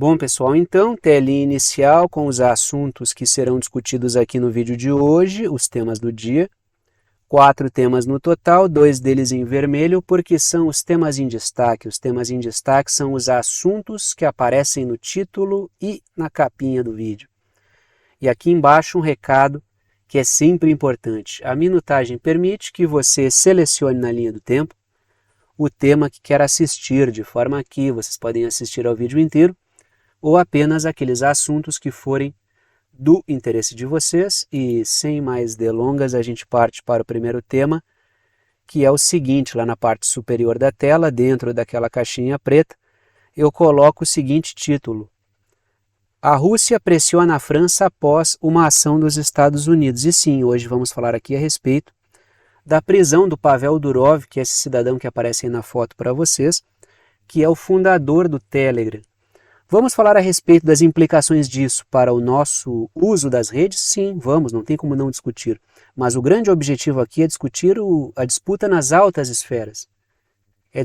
Bom, pessoal, então, telinha inicial com os assuntos que serão discutidos aqui no vídeo de hoje, os temas do dia. 4 temas no total, 2 deles em vermelho, porque são os temas em destaque. Os temas em destaque são os assuntos que aparecem no título e na capinha do vídeo. E aqui embaixo um recado que é sempre importante. A minutagem permite que você selecione na linha do tempo o tema que quer assistir, de forma que vocês podem assistir ao vídeo inteiro, ou apenas aqueles assuntos que forem do interesse de vocês. E sem mais delongas, a gente parte para o primeiro tema, que é o seguinte: lá na parte superior da tela, dentro daquela caixinha preta, eu coloco o seguinte título: A Rússia pressiona a França após uma ação dos Estados Unidos. E sim, hoje vamos falar aqui a respeito da prisão do Pavel Durov, que é esse cidadão que aparece aí na foto para vocês, que é o fundador do Telegram. Vamos falar a respeito das implicações disso para o nosso uso das redes? Sim, vamos, não tem como não discutir. Mas o grande objetivo aqui é discutir a disputa nas altas esferas. É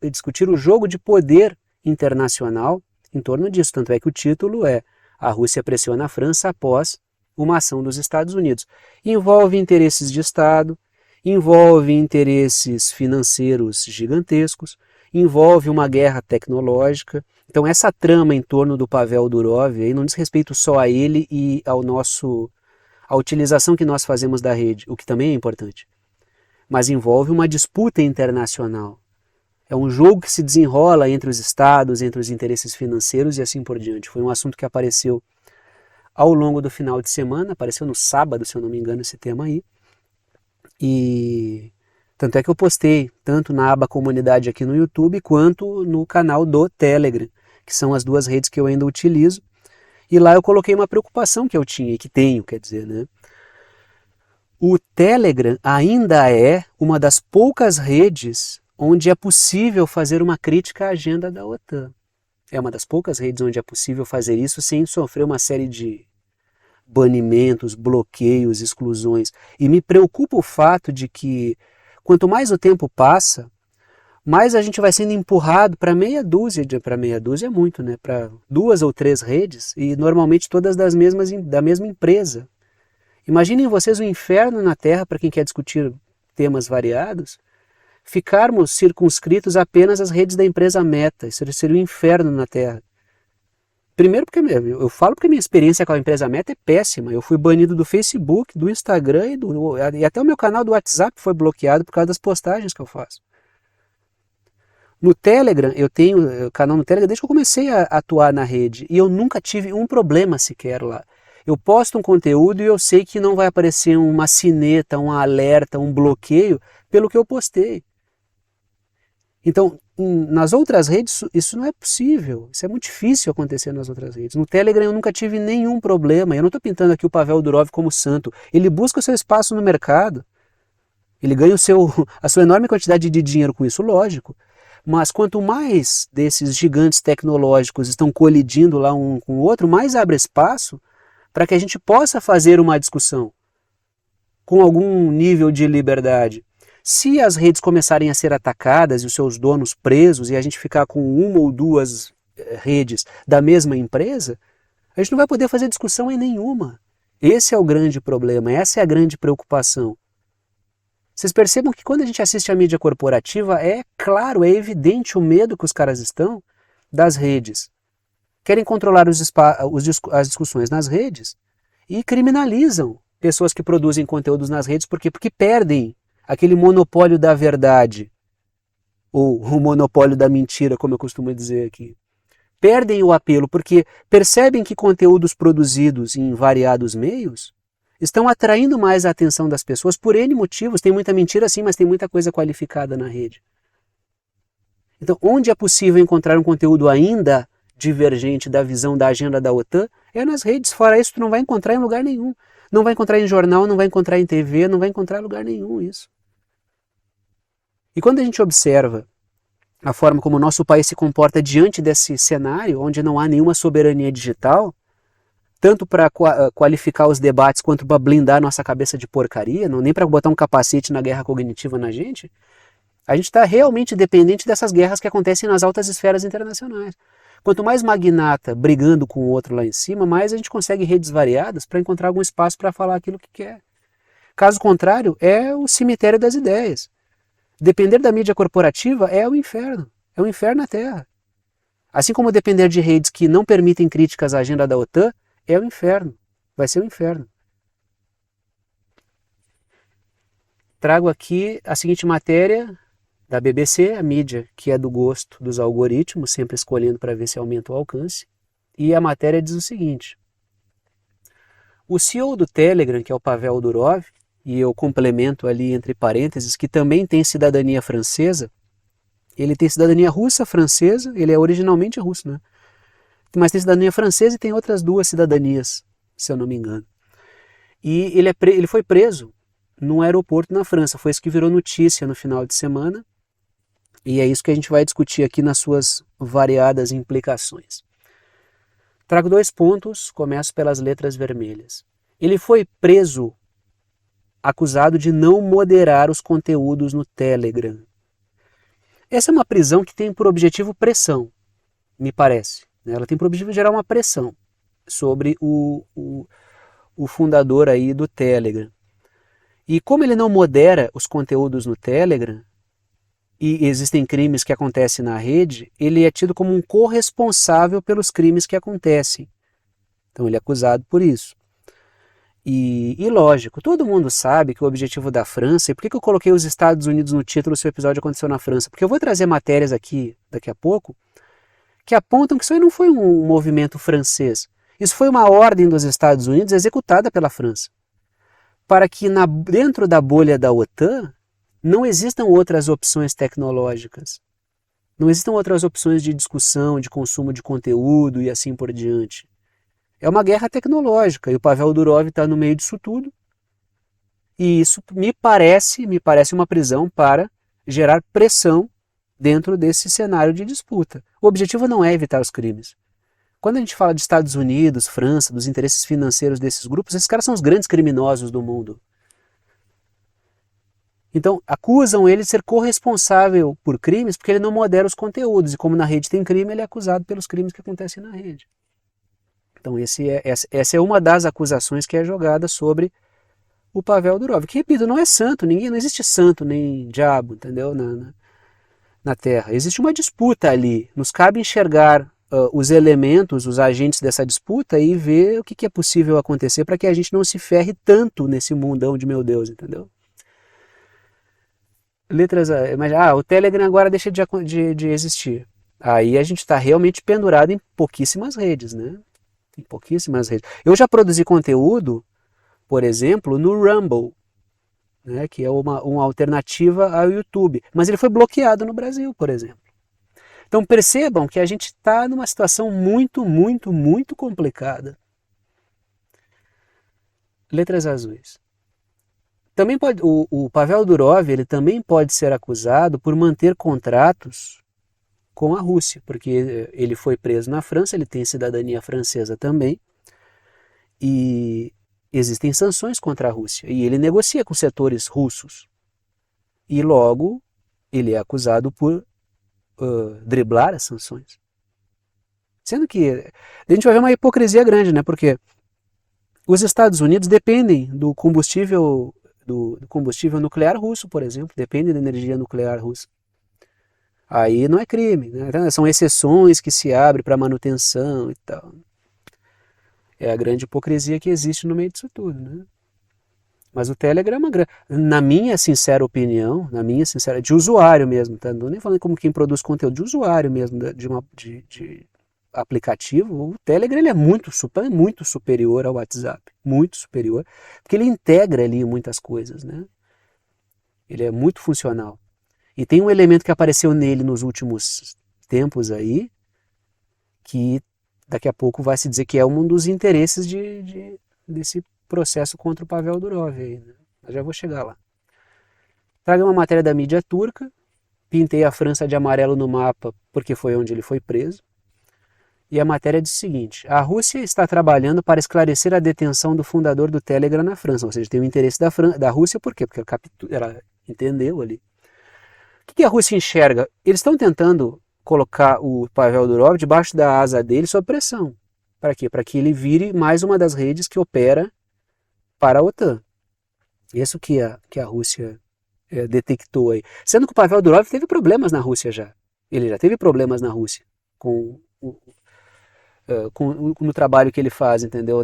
discutir o jogo de poder internacional em torno disso. Tanto é que o título é A Rússia pressiona a França após uma ação dos Estados Unidos. Envolve interesses de Estado, envolve interesses financeiros gigantescos, envolve uma guerra tecnológica. Então essa trama em torno do Pavel Durov aí não diz respeito só a ele e à utilização que nós fazemos da rede, o que também é importante, mas envolve uma disputa internacional. É um jogo que se desenrola entre os estados, entre os interesses financeiros e assim por diante. Foi um assunto que apareceu ao longo do final de semana, apareceu no sábado, se eu não me engano, esse tema aí. E tanto é que eu postei tanto na aba comunidade aqui no YouTube quanto no canal do Telegram, que são as duas redes que eu ainda utilizo. E lá eu coloquei uma preocupação que eu tinha e que tenho, quer dizer, né? O Telegram ainda é uma das poucas redes onde é possível fazer uma crítica à agenda da OTAN. É uma das poucas redes onde é possível fazer isso sem sofrer uma série de banimentos, bloqueios, exclusões. E me preocupa o fato de que quanto mais o tempo passa, mais a gente vai sendo empurrado para meia dúzia é muito, né? Para 2 ou 3 redes, e normalmente todas da mesma empresa. Imaginem vocês o inferno na Terra para quem quer discutir temas variados, ficarmos circunscritos apenas às redes da empresa Meta. Isso seria um inferno na Terra. Primeiro porque eu falo porque minha experiência com a empresa Meta é péssima. Eu fui banido do Facebook, do Instagram e até o meu canal do WhatsApp foi bloqueado por causa das postagens que eu faço. No Telegram, eu tenho canal no Telegram desde que eu comecei a atuar na rede e eu nunca tive um problema sequer lá. Eu posto um conteúdo e eu sei que não vai aparecer uma sineta, um alerta, um bloqueio pelo que eu postei. Então, nas outras redes, isso não é possível. Isso é muito difícil acontecer nas outras redes. No Telegram eu nunca tive nenhum problema. Eu não estou pintando aqui o Pavel Durov como santo. Ele busca o seu espaço no mercado. Ele ganha a sua enorme quantidade de dinheiro com isso, lógico. Mas quanto mais desses gigantes tecnológicos estão colidindo lá um com o outro, mais abre espaço para que a gente possa fazer uma discussão com algum nível de liberdade. Se as redes começarem a ser atacadas e os seus donos presos e a gente ficar com 1 ou 2 redes da mesma empresa, a gente não vai poder fazer discussão em nenhuma. Esse é o grande problema, essa é a grande preocupação. Vocês percebam que quando a gente assiste a mídia corporativa, é claro, é evidente o medo que os caras estão das redes. Querem controlar as discussões nas redes e criminalizam pessoas que produzem conteúdos nas redes. Por quê? Porque perdem aquele monopólio da verdade, ou o monopólio da mentira, como eu costumo dizer aqui. Perdem o apelo porque percebem que conteúdos produzidos em variados meios estão atraindo mais a atenção das pessoas por N motivos. Tem muita mentira sim, mas tem muita coisa qualificada na rede. Então, onde é possível encontrar um conteúdo ainda divergente da visão da agenda da OTAN, é nas redes. Fora isso, tu não vai encontrar em lugar nenhum. Não vai encontrar em jornal, não vai encontrar em TV, não vai encontrar em lugar nenhum isso. E quando a gente observa a forma como o nosso país se comporta diante desse cenário, onde não há nenhuma soberania digital, tanto para qualificar os debates quanto para blindar nossa cabeça de porcaria, não, nem para botar um capacete na guerra cognitiva na gente, a gente está realmente dependente dessas guerras que acontecem nas altas esferas internacionais. Quanto mais magnata brigando com o outro lá em cima, mais a gente consegue redes variadas para encontrar algum espaço para falar aquilo que quer. Caso contrário, é o cemitério das ideias. Depender da mídia corporativa é o inferno. É o inferno na Terra. Assim como depender de redes que não permitem críticas à agenda da OTAN, é o inferno. Vai ser o inferno. Trago aqui a seguinte matéria da BBC, a mídia que é do gosto dos algoritmos, sempre escolhendo para ver se aumenta o alcance. E a matéria diz o seguinte: o CEO do Telegram, que é o Pavel Durov, e eu complemento ali entre parênteses, que também tem cidadania francesa, ele tem cidadania russa, francesa, ele é originalmente russo, né? Mas tem cidadania francesa e tem outras duas cidadanias, se eu não me engano. E ele foi preso num aeroporto na França, foi isso que virou notícia no final de semana, e é isso que a gente vai discutir aqui nas suas variadas implicações. Trago 2 pontos, começo pelas letras vermelhas. Ele foi preso acusado de não moderar os conteúdos no Telegram. Essa é uma prisão que tem por objetivo pressão, me parece. Ela tem por objetivo gerar uma pressão sobre o fundador aí do Telegram. E como ele não modera os conteúdos no Telegram, e existem crimes que acontecem na rede, ele é tido como um corresponsável pelos crimes que acontecem. Então ele é acusado por isso. E lógico, todo mundo sabe que o objetivo da França, e por que eu coloquei os Estados Unidos no título se o episódio aconteceu na França? Porque eu vou trazer matérias aqui, daqui a pouco, que apontam que isso aí não foi um movimento francês. Isso foi uma ordem dos Estados Unidos executada pela França. Para que dentro da bolha da OTAN não existam outras opções tecnológicas. Não existam outras opções de discussão, de consumo de conteúdo e assim por diante. É uma guerra tecnológica e o Pavel Durov está no meio disso tudo. E isso me parece uma prisão para gerar pressão dentro desse cenário de disputa. O objetivo não é evitar os crimes. Quando a gente fala de Estados Unidos, França, dos interesses financeiros desses grupos, esses caras são os grandes criminosos do mundo. Então, acusam ele de ser corresponsável por crimes porque ele não modera os conteúdos. E como na rede tem crime, ele é acusado pelos crimes que acontecem na rede. Então, essa é uma das acusações que é jogada sobre o Pavel Durov. Que, repito, não é santo, não existe santo nem diabo, entendeu? Na Terra. Existe uma disputa ali. Nos cabe enxergar os elementos, os agentes dessa disputa e ver o que é possível acontecer para que a gente não se ferre tanto nesse mundão de meu Deus, entendeu? O Telegram agora deixa de existir. Aí a gente está realmente pendurado em pouquíssimas redes, né? Em pouquíssimas redes. Eu já produzi conteúdo, por exemplo, no Rumble, né, que é uma alternativa ao YouTube. Mas ele foi bloqueado no Brasil, por exemplo. Então percebam que a gente está numa situação muito, muito, muito complicada. Letras azuis. Também o Pavel Durov ele também pode ser acusado por manter contratos com a Rússia, porque ele foi preso na França, ele tem cidadania francesa também, e existem sanções contra a Rússia, e ele negocia com setores russos. E logo ele é acusado por driblar as sanções. Sendo que a gente vai ver uma hipocrisia grande, né? Porque os Estados Unidos dependem do combustível nuclear russo, por exemplo, dependem da energia nuclear russa. Aí não é crime, né? Então, são exceções que se abrem para manutenção e tal. É a grande hipocrisia que existe no meio disso tudo, né? Mas o Telegram é uma grande... Na minha sincera opinião, de usuário mesmo, tá? Não estou nem falando como quem produz conteúdo, de usuário mesmo, de aplicativo, o Telegram ele é muito superior ao WhatsApp, muito superior, porque ele integra ali muitas coisas, né? Ele é muito funcional. E tem um elemento que apareceu nele nos últimos tempos aí, que daqui a pouco vai se dizer que é um dos interesses desse processo contra o Pavel Durov aí, né? Eu já vou chegar lá. Traga uma matéria da mídia turca, pintei a França de amarelo no mapa porque foi onde ele foi preso. E a matéria diz o seguinte: a Rússia está trabalhando para esclarecer a detenção do fundador do Telegram na França. Ou seja, tem o interesse da Rússia, por quê? Porque ela entendeu ali. O que a Rússia enxerga? Eles estão tentando colocar o Pavel Durov debaixo da asa dele sob pressão. Para quê? Para que ele vire mais uma das redes que opera para a OTAN. Isso que a Rússia detectou aí. Sendo que o Pavel Durov teve problemas na Rússia já. Ele já teve problemas na Rússia no trabalho que ele faz, entendeu?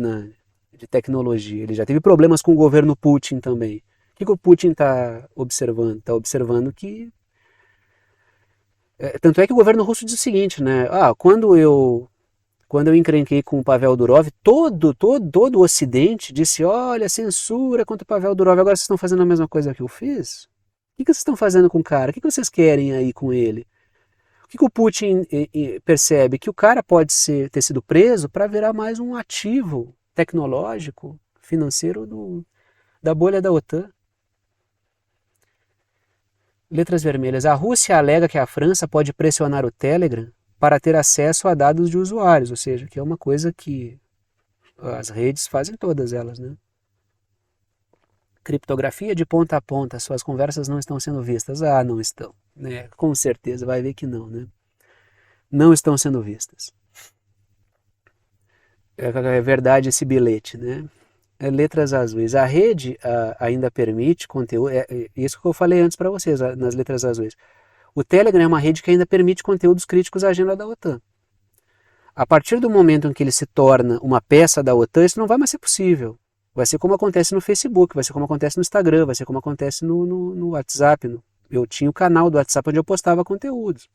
De tecnologia. Ele já teve problemas com o governo Putin também. O que o Putin está observando? Está observando que... tanto é que o governo russo diz o seguinte, né? Quando eu encrenquei com o Pavel Durov, todo o Ocidente disse, olha, censura contra o Pavel Durov, agora vocês estão fazendo a mesma coisa que eu fiz? O que vocês estão fazendo com o cara? O que vocês querem aí com ele? O que o Putin percebe? Que o cara pode ter sido preso para virar mais um ativo tecnológico, financeiro da bolha da OTAN. Letras vermelhas. A Rússia alega que a França pode pressionar o Telegram para ter acesso a dados de usuários, ou seja, que é uma coisa que as redes fazem todas elas, né? Criptografia de ponta a ponta, suas conversas não estão sendo vistas. Não estão, né? Com certeza, vai ver que não, né? Não estão sendo vistas. É verdade esse bilhete, né? Letras azuis. A rede ainda permite conteúdo, isso que eu falei antes para vocês, nas letras azuis. O Telegram é uma rede que ainda permite conteúdos críticos à agenda da OTAN. A partir do momento em que ele se torna uma peça da OTAN, isso não vai mais ser possível. Vai ser como acontece no Facebook, vai ser como acontece no Instagram, vai ser como acontece no WhatsApp. Eu tinha o canal do WhatsApp onde eu postava conteúdos.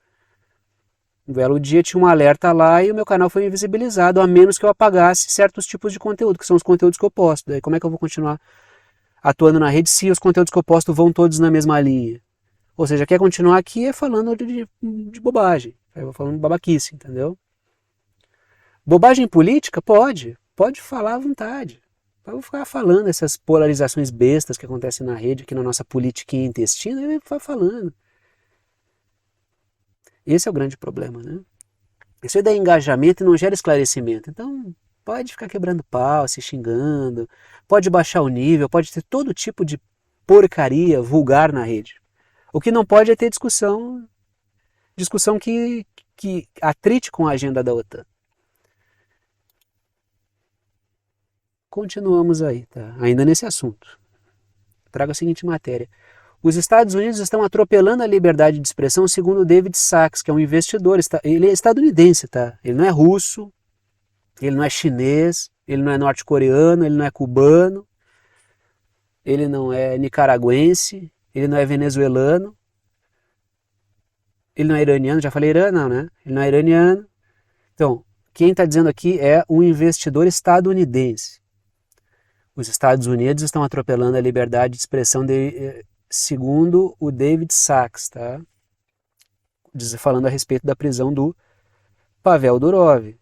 Um belo dia tinha um alerta lá e o meu canal foi invisibilizado, a menos que eu apagasse certos tipos de conteúdo, que são os conteúdos que eu posto. Daí como é que eu vou continuar atuando na rede se os conteúdos que eu posto vão todos na mesma linha? Ou seja, quer continuar aqui falando de bobagem, falando babaquice, entendeu? Bobagem política? Pode falar à vontade. Vai ficar falando essas polarizações bestas que acontecem na rede, aqui na nossa politiquinha intestina, ele vai falando. Esse é o grande problema, né? Isso aí dá engajamento e não gera esclarecimento. Então, pode ficar quebrando pau, se xingando, pode baixar o nível, pode ter todo tipo de porcaria vulgar na rede. O que não pode é ter discussão que atrite com a agenda da OTAN. Continuamos aí, tá? Ainda nesse assunto. Trago a seguinte matéria. Os Estados Unidos estão atropelando a liberdade de expressão, segundo David Sachs, que é um investidor. Ele é estadunidense, tá? Ele não é russo, ele não é chinês, ele não é norte-coreano, ele não é cubano, ele não é nicaragüense, ele não é venezuelano, ele não é iraniano, já falei Irã, não, né? Ele não é iraniano. Então, quem está dizendo aqui é um investidor estadunidense. Os Estados Unidos estão atropelando a liberdade de expressão segundo o David Sachs, tá? Falando a respeito da prisão do Pavel Durov.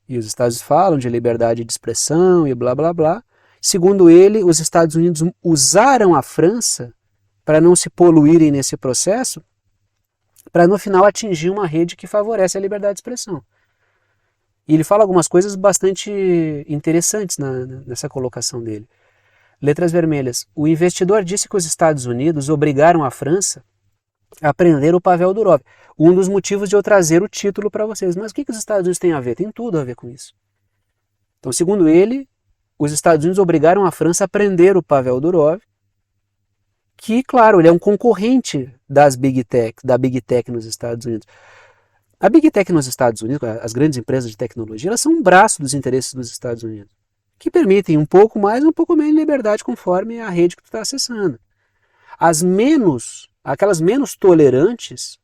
E os Estados Unidos falam de liberdade de expressão e blá blá blá. Segundo ele, os Estados Unidos usaram a França para não se poluírem nesse processo, para no final atingir uma rede que favorece a liberdade de expressão. E ele fala algumas coisas bastante interessantes nessa colocação dele. Letras vermelhas. O investidor disse que os Estados Unidos obrigaram a França a prender o Pavel Durov. Um dos motivos de eu trazer o título para vocês. Mas o que os Estados Unidos têm a ver? Tem tudo a ver com isso. Então, segundo ele, os Estados Unidos obrigaram a França a prender o Pavel Durov, que, claro, ele é um concorrente da Big Tech nos Estados Unidos. A Big Tech nos Estados Unidos, as grandes empresas de tecnologia, elas são um braço dos interesses dos Estados Unidos, que permitem um pouco mais, um pouco menos liberdade conforme a rede que tu está acessando. Aquelas menos tolerantes,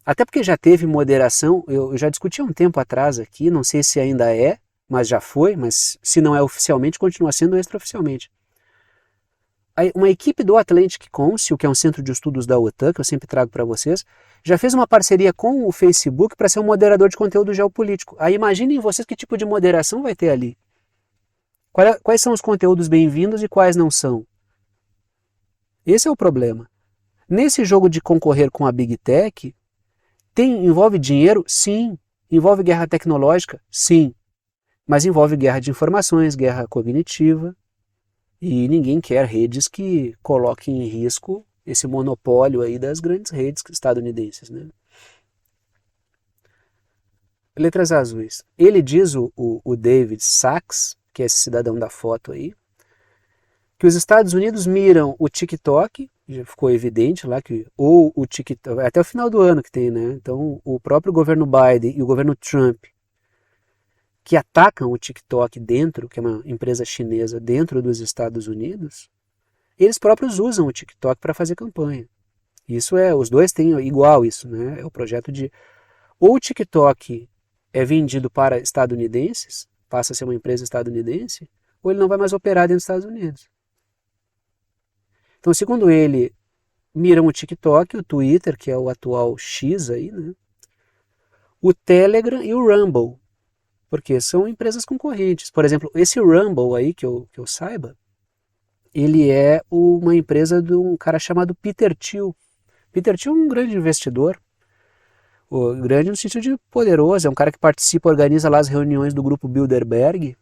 até porque já teve moderação, eu já discuti há um tempo atrás aqui, não sei se ainda é, mas já foi, mas se não é oficialmente, continua sendo extraoficialmente. Uma equipe do Atlantic Council, que é um centro de estudos da OTAN, que eu sempre trago para vocês, já fez uma parceria com o Facebook para ser um moderador de conteúdo geopolítico. Aí imaginem vocês que tipo de moderação vai ter ali. Quais são os conteúdos bem-vindos e quais não são? Esse é o problema. Nesse jogo de concorrer com a Big Tech, envolve dinheiro? Sim. Envolve guerra tecnológica? Sim. Mas envolve guerra de informações, guerra cognitiva, e ninguém quer redes que coloquem em risco esse monopólio aí das grandes redes estadunidenses, né? letras azuis. Ele diz, o David Sachs, que é esse cidadão da foto aí, que os Estados Unidos miram o TikTok, já ficou evidente lá que ou o TikTok, até o final do ano que tem, né? Então o próprio governo Biden e o governo Trump, que atacam o TikTok dentro, que é uma empresa chinesa dentro dos Estados Unidos, eles próprios usam o TikTok para fazer campanha. Isso é, os dois têm igual isso, né? É o projeto de ou o TikTok é vendido para estadunidenses, passa a ser uma empresa estadunidense, ou ele não vai mais operar dentro dos Estados Unidos. Então, segundo ele, miram o TikTok, o Twitter, que é o atual X aí, né? O Telegram e o Rumble, porque são empresas concorrentes. Por exemplo, esse Rumble aí, que eu saiba, ele é uma empresa de um cara chamado Peter Thiel. Peter Thiel é um grande investidor, o grande no sentido de poderoso, é um cara que participa, organiza lá as reuniões do grupo Bilderberg.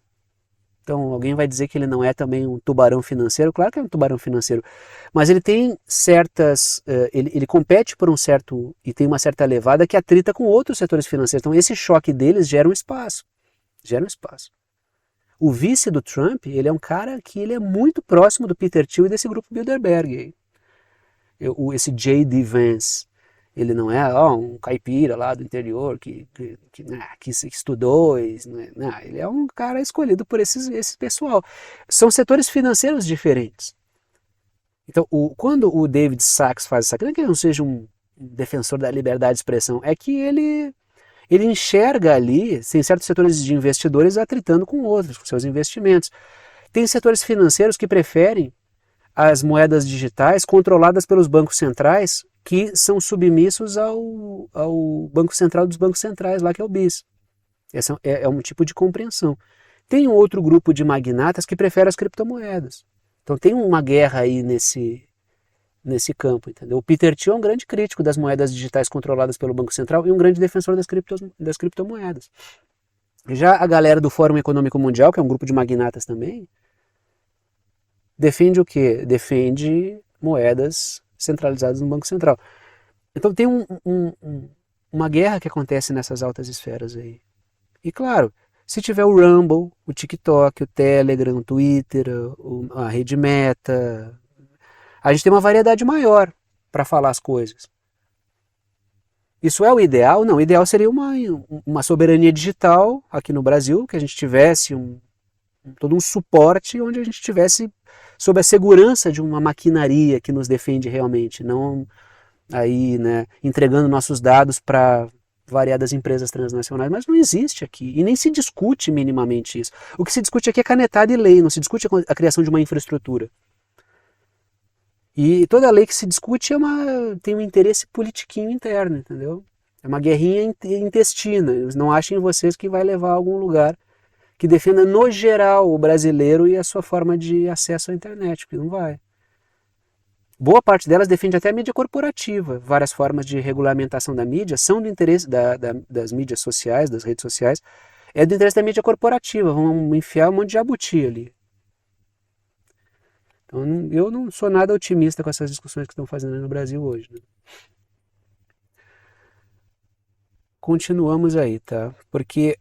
Então alguém vai dizer que ele não é também um tubarão financeiro, claro que é um tubarão financeiro, mas ele tem certas, ele compete por um certo, e tem uma certa levada que atrita com outros setores financeiros, então esse choque deles gera um espaço, gera um espaço. O vice do Trump, ele é um cara que ele é muito próximo do Peter Thiel e desse grupo Bilderberg, esse J.D. Vance. Ele não é um caipira lá do interior que estudou, ele é um cara escolhido por esse pessoal. São setores financeiros diferentes. Então, quando o David Sachs faz essa crítica, não é que ele não seja um defensor da liberdade de expressão, é que ele enxerga ali, tem certos setores de investidores atritando com outros, com seus investimentos. Tem setores financeiros que preferem as moedas digitais controladas pelos bancos centrais que são submissos ao Banco Central dos bancos centrais, lá que é o BIS. Esse é um tipo de compreensão. Tem um outro grupo de magnatas que prefere as criptomoedas. Então tem uma guerra aí nesse campo, entendeu? O Peter Thiel é um grande crítico das moedas digitais controladas pelo Banco Central e um grande defensor das criptomoedas. Já a galera do Fórum Econômico Mundial, que é um grupo de magnatas também, defende o quê? Defende moedas centralizadas no Banco Central. Então tem uma guerra que acontece nessas altas esferas aí. E claro, se tiver o Rumble, o TikTok, o Telegram, o Twitter, a rede Meta, a gente tem uma variedade maior para falar as coisas. Isso é o ideal? Não, o ideal seria uma soberania digital aqui no Brasil, que a gente tivesse todo um suporte onde a gente tivesse sob a segurança de uma maquinaria que nos defende realmente, não aí, né, entregando nossos dados para variadas empresas transnacionais, mas não existe aqui e nem se discute minimamente isso. O que se discute aqui é canetada e lei, não se discute a criação de uma infraestrutura. E toda lei que se discute tem um interesse politiquinho interno, entendeu? É uma guerrinha intestina. Eles não achem vocês que vai levar a algum lugar que defenda no geral o brasileiro e a sua forma de acesso à internet, porque não vai. Boa parte delas defende até a mídia corporativa. Várias formas de regulamentação da mídia são do interesse das mídias sociais, das redes sociais, é do interesse da mídia corporativa. Vamos enfiar um monte de jabuti ali. Então eu não sou nada otimista com essas discussões que estão fazendo no Brasil hoje. Né? Continuamos aí, tá? Porque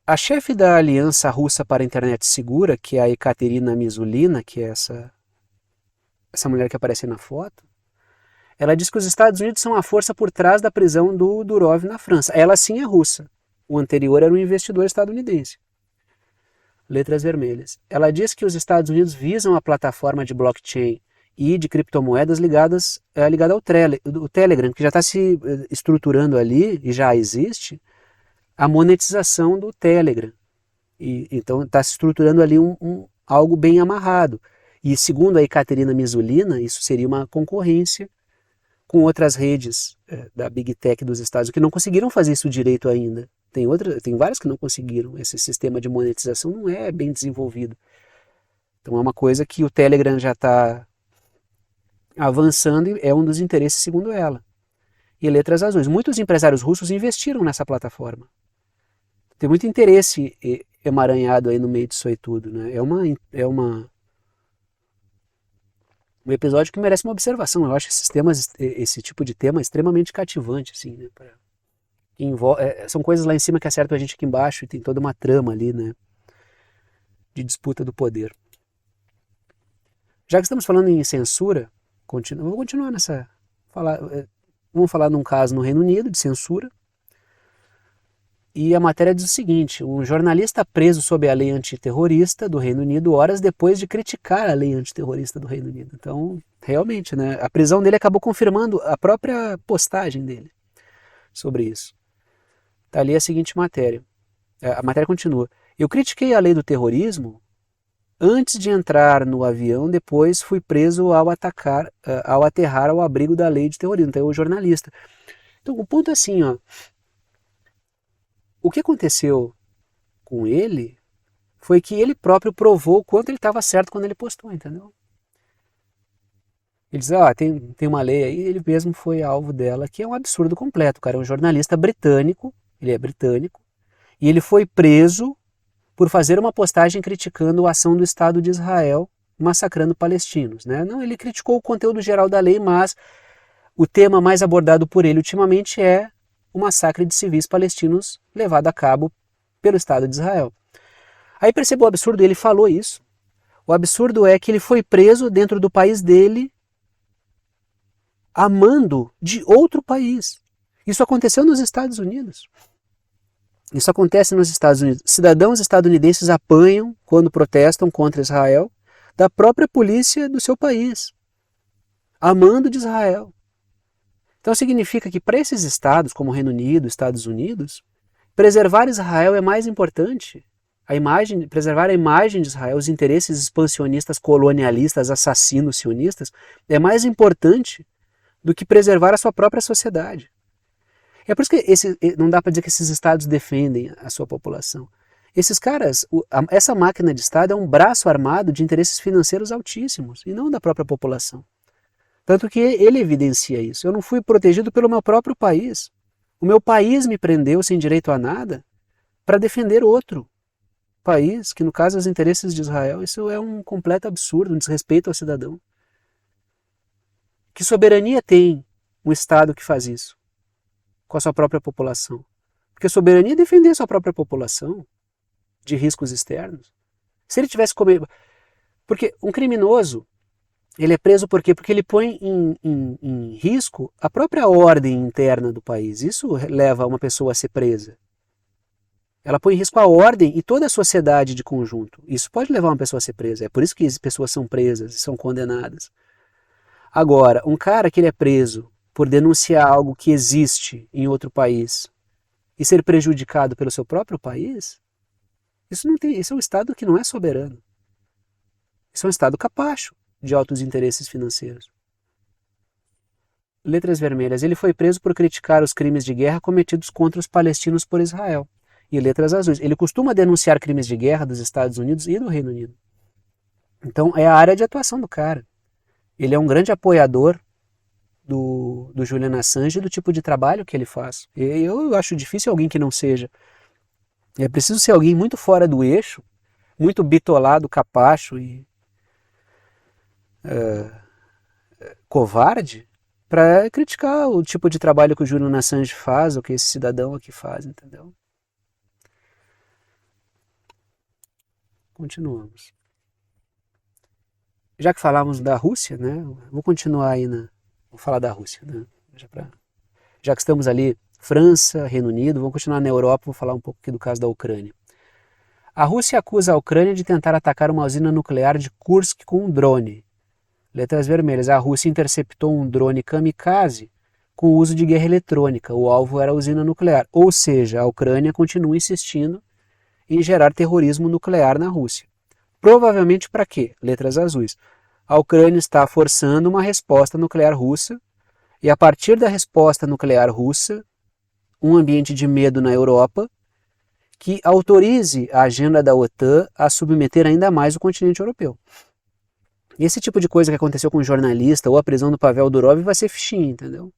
a chefe da Aliança Russa para a Internet Segura, que é a Ekaterina Mizulina, que é essa mulher que aparece na foto, ela diz que os Estados Unidos são a força por trás da prisão do Durov na França. Ela sim é russa. O anterior era um investidor estadunidense. Letras vermelhas. Ela diz que os Estados Unidos visam a plataforma de blockchain e de criptomoedas ligada ao Telegram, que já está se estruturando ali, e já existe, a monetização do Telegram. Então está se estruturando ali algo bem amarrado. E segundo a Ekaterina Mizulina, isso seria uma concorrência com outras redes da Big Tech dos Estados Unidos que não conseguiram fazer isso direito ainda. Tem várias que não conseguiram. Esse sistema de monetização não é bem desenvolvido. Então é uma coisa que o Telegram já está avançando e é um dos interesses segundo ela. E letras azuis. Muitos empresários russos investiram nessa plataforma. Tem muito interesse emaranhado aí no meio disso aí tudo. Né? Um episódio que merece uma observação. Eu acho esse tipo de tema extremamente cativante, assim, né? São coisas lá em cima que acertam a gente aqui embaixo, e tem toda uma trama ali, né, de disputa do poder. Já que estamos falando em censura, vou continuar nessa... Vamos falar num caso no Reino Unido de censura. E a matéria diz o seguinte: um jornalista preso sob a lei antiterrorista do Reino Unido horas depois de criticar a lei antiterrorista do Reino Unido. Então, realmente, né, a prisão dele acabou confirmando a própria postagem dele sobre isso. Está ali a seguinte matéria. A matéria continua. Eu critiquei a lei do terrorismo antes de entrar no avião, depois fui preso ao aterrar ao abrigo da lei de terrorismo. Então, é o jornalista. Então, o ponto é assim, ó. O que aconteceu com ele foi que ele próprio provou o quanto ele estava certo quando ele postou, entendeu? Ele diz, tem uma lei aí, ele mesmo foi alvo dela, que é um absurdo completo. O cara é um jornalista britânico, ele é britânico, e ele foi preso por fazer uma postagem criticando a ação do Estado de Israel massacrando palestinos, né? Não, ele criticou o conteúdo geral da lei, mas o tema mais abordado por ele ultimamente é o massacre de civis palestinos levado a cabo pelo Estado de Israel. Aí percebeu o absurdo, ele falou isso. O absurdo é que ele foi preso dentro do país dele a mando de outro país. Isso aconteceu nos Estados Unidos. Isso acontece nos Estados Unidos. Cidadãos estadunidenses apanham, quando protestam contra Israel, da própria polícia do seu país, a mando de Israel. Então significa que para esses estados, como o Reino Unido, Estados Unidos, preservar Israel é mais importante. Preservar a imagem de Israel, os interesses expansionistas, colonialistas, assassinos, sionistas, é mais importante do que preservar a sua própria sociedade. É por isso que não dá para dizer que esses estados defendem a sua população. Esses caras, essa máquina de Estado é um braço armado de interesses financeiros altíssimos e não da própria população. Tanto que ele evidencia isso. Eu não fui protegido pelo meu próprio país. O meu país me prendeu sem direito a nada para defender outro país, que no caso é os interesses de Israel. Isso é um completo absurdo, um desrespeito ao cidadão. Que soberania tem um Estado que faz isso com a sua própria população? Porque soberania é defender a sua própria população de riscos externos. Se ele tivesse comido... Porque um criminoso, ele é preso por quê? Porque ele põe em risco a própria ordem interna do país. Isso leva uma pessoa a ser presa. Ela põe em risco a ordem e toda a sociedade de conjunto. Isso pode levar uma pessoa a ser presa. É por isso que as pessoas são presas e são condenadas. Agora, um cara que ele é preso por denunciar algo que existe em outro país e ser prejudicado pelo seu próprio país, isso é um Estado que não é soberano. Isso é um Estado capacho de altos interesses financeiros. Letras vermelhas. Ele foi preso por criticar os crimes de guerra cometidos contra os palestinos por Israel. E letras azuis. Ele costuma denunciar crimes de guerra dos Estados Unidos e do Reino Unido. Então é a área de atuação do cara. Ele é um grande apoiador do Julian Assange e do tipo de trabalho que ele faz. Eu acho difícil alguém que não seja. É preciso ser alguém muito fora do eixo, muito bitolado, capacho e covarde para criticar o tipo de trabalho que o Julian Assange faz, ou que esse cidadão aqui faz, entendeu? Continuamos. Já que falamos da Rússia, né, vou continuar aí vou falar da Rússia, né, já que estamos ali, França, Reino Unido, vamos continuar na Europa, vou falar um pouco aqui do caso da Ucrânia. A Rússia acusa a Ucrânia de tentar atacar uma usina nuclear de Kursk com um drone. Letras vermelhas. A Rússia interceptou um drone kamikaze com o uso de guerra eletrônica. O alvo era a usina nuclear. Ou seja, a Ucrânia continua insistindo em gerar terrorismo nuclear na Rússia. Provavelmente para quê? Letras azuis. A Ucrânia está forçando uma resposta nuclear russa e a partir da resposta nuclear russa, um ambiente de medo na Europa que autorize a agenda da OTAN a submeter ainda mais o continente europeu. E esse tipo de coisa que aconteceu com um jornalista ou a prisão do Pavel Durov vai ser fichinha, entendeu?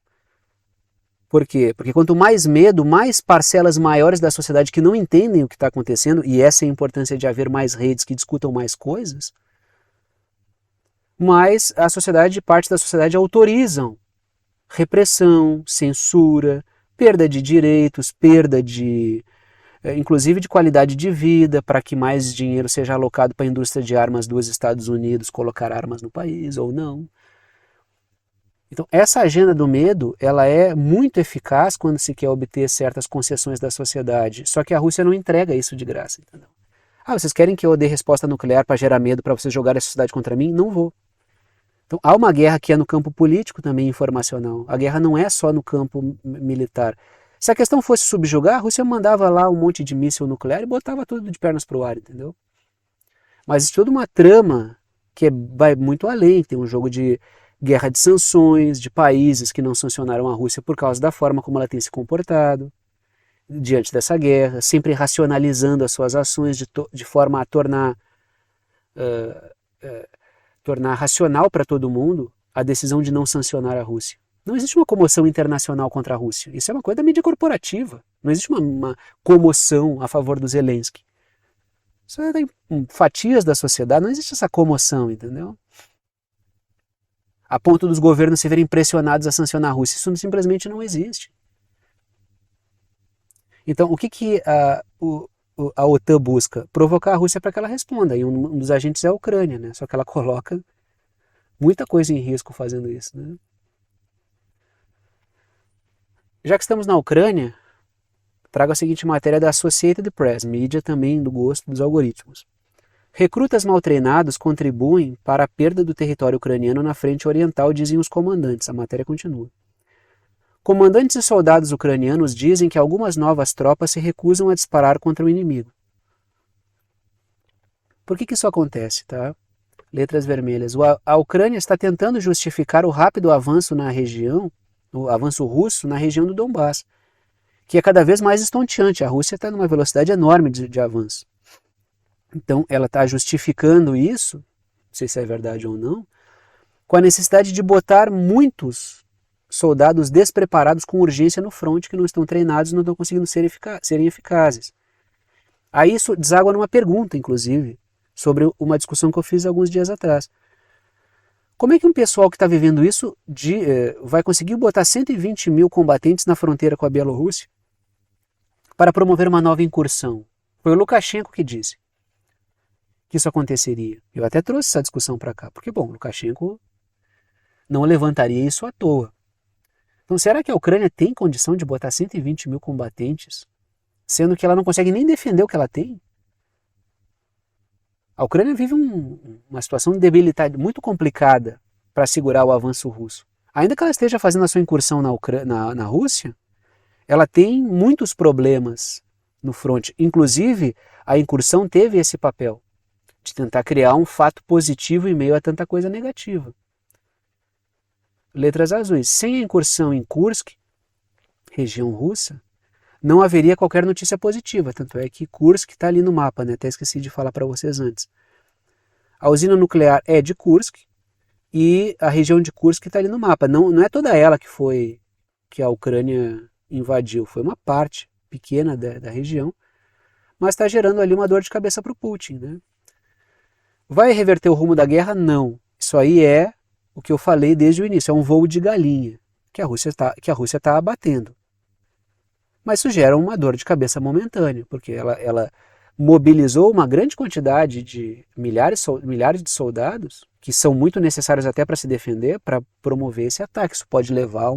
Por quê? Porque quanto mais medo, mais parcelas maiores da sociedade que não entendem o que está acontecendo, e essa é a importância de haver mais redes que discutam mais coisas, mais parte da sociedade autorizam repressão, censura, perda de direitos, perda de, inclusive de qualidade de vida, para que mais dinheiro seja alocado para a indústria de armas dos Estados Unidos colocar armas no país ou não. Então, essa agenda do medo, ela é muito eficaz quando se quer obter certas concessões da sociedade, só que a Rússia não entrega isso de graça, entendeu? Ah, vocês querem que eu dê resposta nuclear para gerar medo, para vocês jogarem a sociedade contra mim? Não vou. Então, há uma guerra que é no campo político também, informacional. A guerra não é só no campo militar. Se a questão fosse subjugar, a Rússia mandava lá um monte de míssil nuclear e botava tudo de pernas para o ar, entendeu? Mas isso é toda uma trama que vai muito além. Tem um jogo de guerra de sanções, de países que não sancionaram a Rússia por causa da forma como ela tem se comportado diante dessa guerra, sempre racionalizando as suas ações de forma a tornar racional para todo mundo a decisão de não sancionar a Rússia. Não existe uma comoção internacional contra a Rússia. Isso é uma coisa da mídia corporativa. Não existe uma comoção a favor do Zelensky. Isso é em fatias da sociedade, não existe essa comoção, entendeu? A ponto dos governos se verem pressionados a sancionar a Rússia. Isso simplesmente não existe. Então, o que a OTAN busca? Provocar a Rússia para que ela responda. E um dos agentes é a Ucrânia, né? Só que ela coloca muita coisa em risco fazendo isso, né? Já que estamos na Ucrânia, trago a seguinte matéria da Associated Press, mídia também do gosto dos algoritmos. Recrutas mal treinados contribuem para a perda do território ucraniano na frente oriental, dizem os comandantes. A matéria continua. Comandantes e soldados ucranianos dizem que algumas novas tropas se recusam a disparar contra o inimigo. Por que isso acontece, tá? Letras vermelhas. A Ucrânia está tentando justificar o rápido avanço na região, o avanço russo na região do Donbass, que é cada vez mais estonteante. A Rússia está numa velocidade enorme de avanço. Então, ela está justificando isso, não sei se é verdade ou não, com a necessidade de botar muitos soldados despreparados com urgência no fronte, que não estão treinados e não estão conseguindo serem eficazes. Aí isso deságua numa pergunta, inclusive, sobre uma discussão que eu fiz alguns dias atrás. Como é que um pessoal que está vivendo isso vai conseguir botar 120 mil combatentes na fronteira com a Bielorrússia para promover uma nova incursão? Foi o Lukashenko que disse que isso aconteceria. Eu até trouxe essa discussão para cá, porque, bom, Lukashenko não levantaria isso à toa. Então, será que a Ucrânia tem condição de botar 120 mil combatentes, sendo que ela não consegue nem defender o que ela tem? A Ucrânia vive uma situação de debilidade muito complicada para segurar o avanço russo. Ainda que ela esteja fazendo a sua incursão na Rússia, ela tem muitos problemas no fronte. Inclusive, a incursão teve esse papel de tentar criar um fato positivo em meio a tanta coisa negativa. Letras azuis. Sem a incursão em Kursk, região russa, não haveria qualquer notícia positiva. Tanto é que Kursk está ali no mapa, né? Até esqueci de falar para vocês antes. A usina nuclear é de Kursk e a região de Kursk está ali no mapa. Não é toda ela que a Ucrânia invadiu. Foi uma parte pequena da região, mas está gerando ali uma dor de cabeça para o Putin, né? Vai reverter o rumo da guerra? Não. Isso aí é o que eu falei desde o início, é um voo de galinha que a Rússia está abatendo. Mas isso gera uma dor de cabeça momentânea, porque ela mobilizou uma grande quantidade de milhares de soldados, que são muito necessários até para se defender, para promover esse ataque. Isso pode levar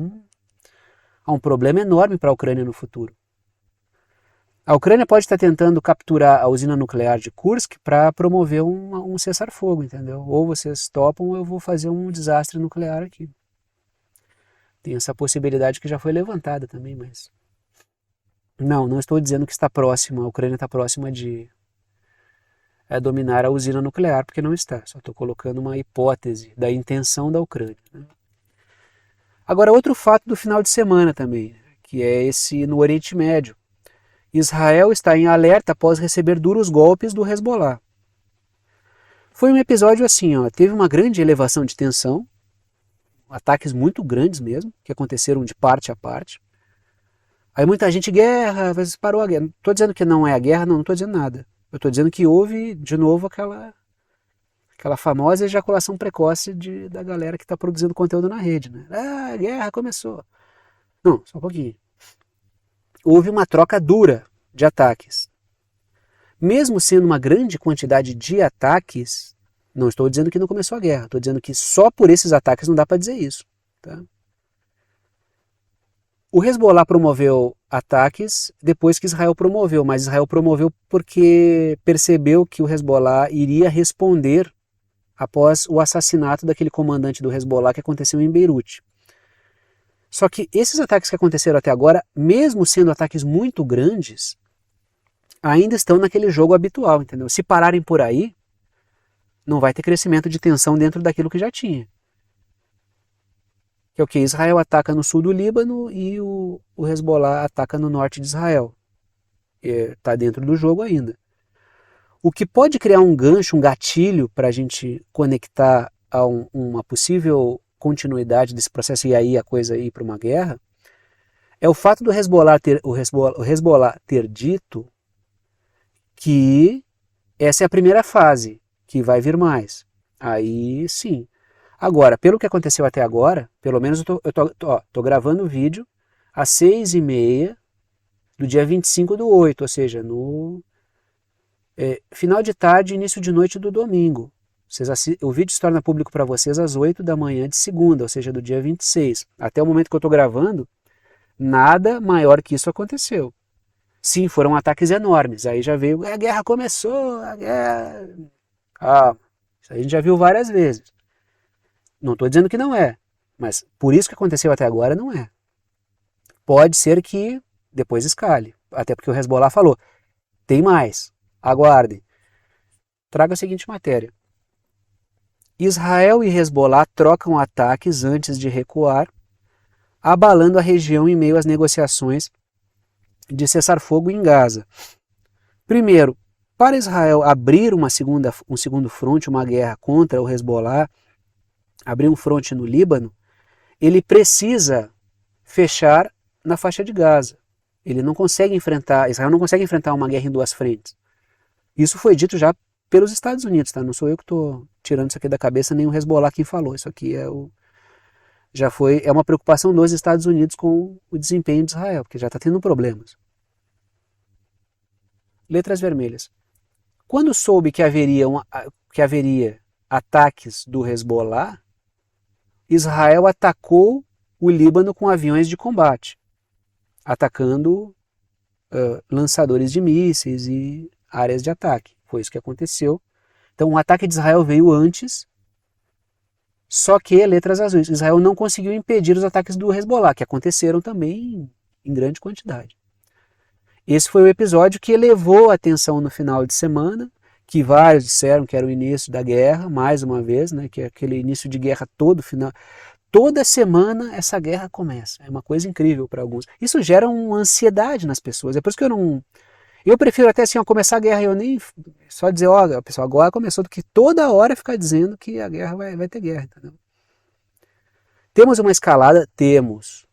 a um problema enorme para a Ucrânia no futuro. A Ucrânia pode estar tentando capturar a usina nuclear de Kursk para promover um cessar-fogo, entendeu? Ou vocês topam ou eu vou fazer um desastre nuclear aqui. Tem essa possibilidade que já foi levantada também, mas... Não estou dizendo que está próxima, a Ucrânia está próxima de dominar a usina nuclear, porque não está. Só estou colocando uma hipótese da intenção da Ucrânia, né? Agora, outro fato do final de semana também, que é esse no Oriente Médio. Israel está em alerta após receber duros golpes do Hezbollah. Foi um episódio assim, teve uma grande elevação de tensão, ataques muito grandes mesmo, que aconteceram de parte a parte. Aí muita gente, guerra, parou a guerra. Não estou dizendo que não é a guerra, não estou dizendo nada. Eu estou dizendo que houve, de novo, aquela famosa ejaculação precoce da galera que está produzindo conteúdo na rede, né? Ah, a guerra começou. Não, só um pouquinho. houve uma troca dura de ataques. Mesmo sendo uma grande quantidade de ataques, não estou dizendo que não começou a guerra, estou dizendo que só por esses ataques não dá para dizer isso. Tá? O Hezbollah promoveu ataques depois que Israel promoveu, mas Israel promoveu porque percebeu que o Hezbollah iria responder após o assassinato daquele comandante do Hezbollah que aconteceu em Beirute. Só que esses ataques que aconteceram até agora, mesmo sendo ataques muito grandes, ainda estão naquele jogo habitual, entendeu? Se pararem por aí, não vai ter crescimento de tensão dentro daquilo que já tinha. Que é o que? Israel ataca no sul do Líbano e o Hezbollah ataca no norte de Israel. Está dentro do jogo ainda. O que pode criar um gancho, um gatilho para a gente conectar a uma possível continuidade desse processo e aí a coisa ir para uma guerra, é o fato do o Hezbollah ter dito que essa é a primeira fase, que vai vir mais. Aí sim. Agora, pelo que aconteceu até agora, pelo menos eu tô gravando o vídeo às 6h30 do dia 25/8, ou seja, no final de tarde, início de noite do domingo. O vídeo se torna público para vocês às 8 da manhã de segunda, ou seja, do dia 26. Até o momento que eu estou gravando, nada maior que isso aconteceu. Sim, foram ataques enormes. Aí já veio, a guerra começou, a guerra... isso a gente já viu várias vezes. Não estou dizendo que não é, mas por isso que aconteceu até agora, não é. Pode ser que depois escale, até porque o Hezbollah falou, tem mais, aguardem. Traga a seguinte matéria. Israel e Hezbollah trocam ataques antes de recuar, abalando a região em meio às negociações de cessar-fogo em Gaza. Primeiro, para Israel abrir um segundo fronte, uma guerra contra o Hezbollah, abrir um fronte no Líbano, ele precisa fechar na faixa de Gaza. Israel não consegue enfrentar uma guerra em duas frentes. Isso foi dito já pelos Estados Unidos, tá? Não sou eu que estou tirando isso aqui da cabeça, nem o Hezbollah quem falou. Isso aqui é uma preocupação dos Estados Unidos com o desempenho de Israel, porque já está tendo problemas. Letras vermelhas. Quando soube que haveria ataques do Hezbollah, Israel atacou o Líbano com aviões de combate, atacando lançadores de mísseis e áreas de ataque. Foi isso que aconteceu. Então o ataque de Israel veio antes, só que, letras azuis, Israel não conseguiu impedir os ataques do Hezbollah, que aconteceram também em grande quantidade. Esse foi o episódio que elevou a atenção no final de semana, que vários disseram que era o início da guerra, mais uma vez, né, que é aquele início de guerra toda semana essa guerra começa. É uma coisa incrível para alguns. Isso gera uma ansiedade nas pessoas. É por isso que eu prefiro até assim, começar a guerra e eu nem só dizer, pessoal, agora começou, do que toda hora ficar dizendo que a guerra vai ter guerra. Entendeu? Temos uma escalada? Temos.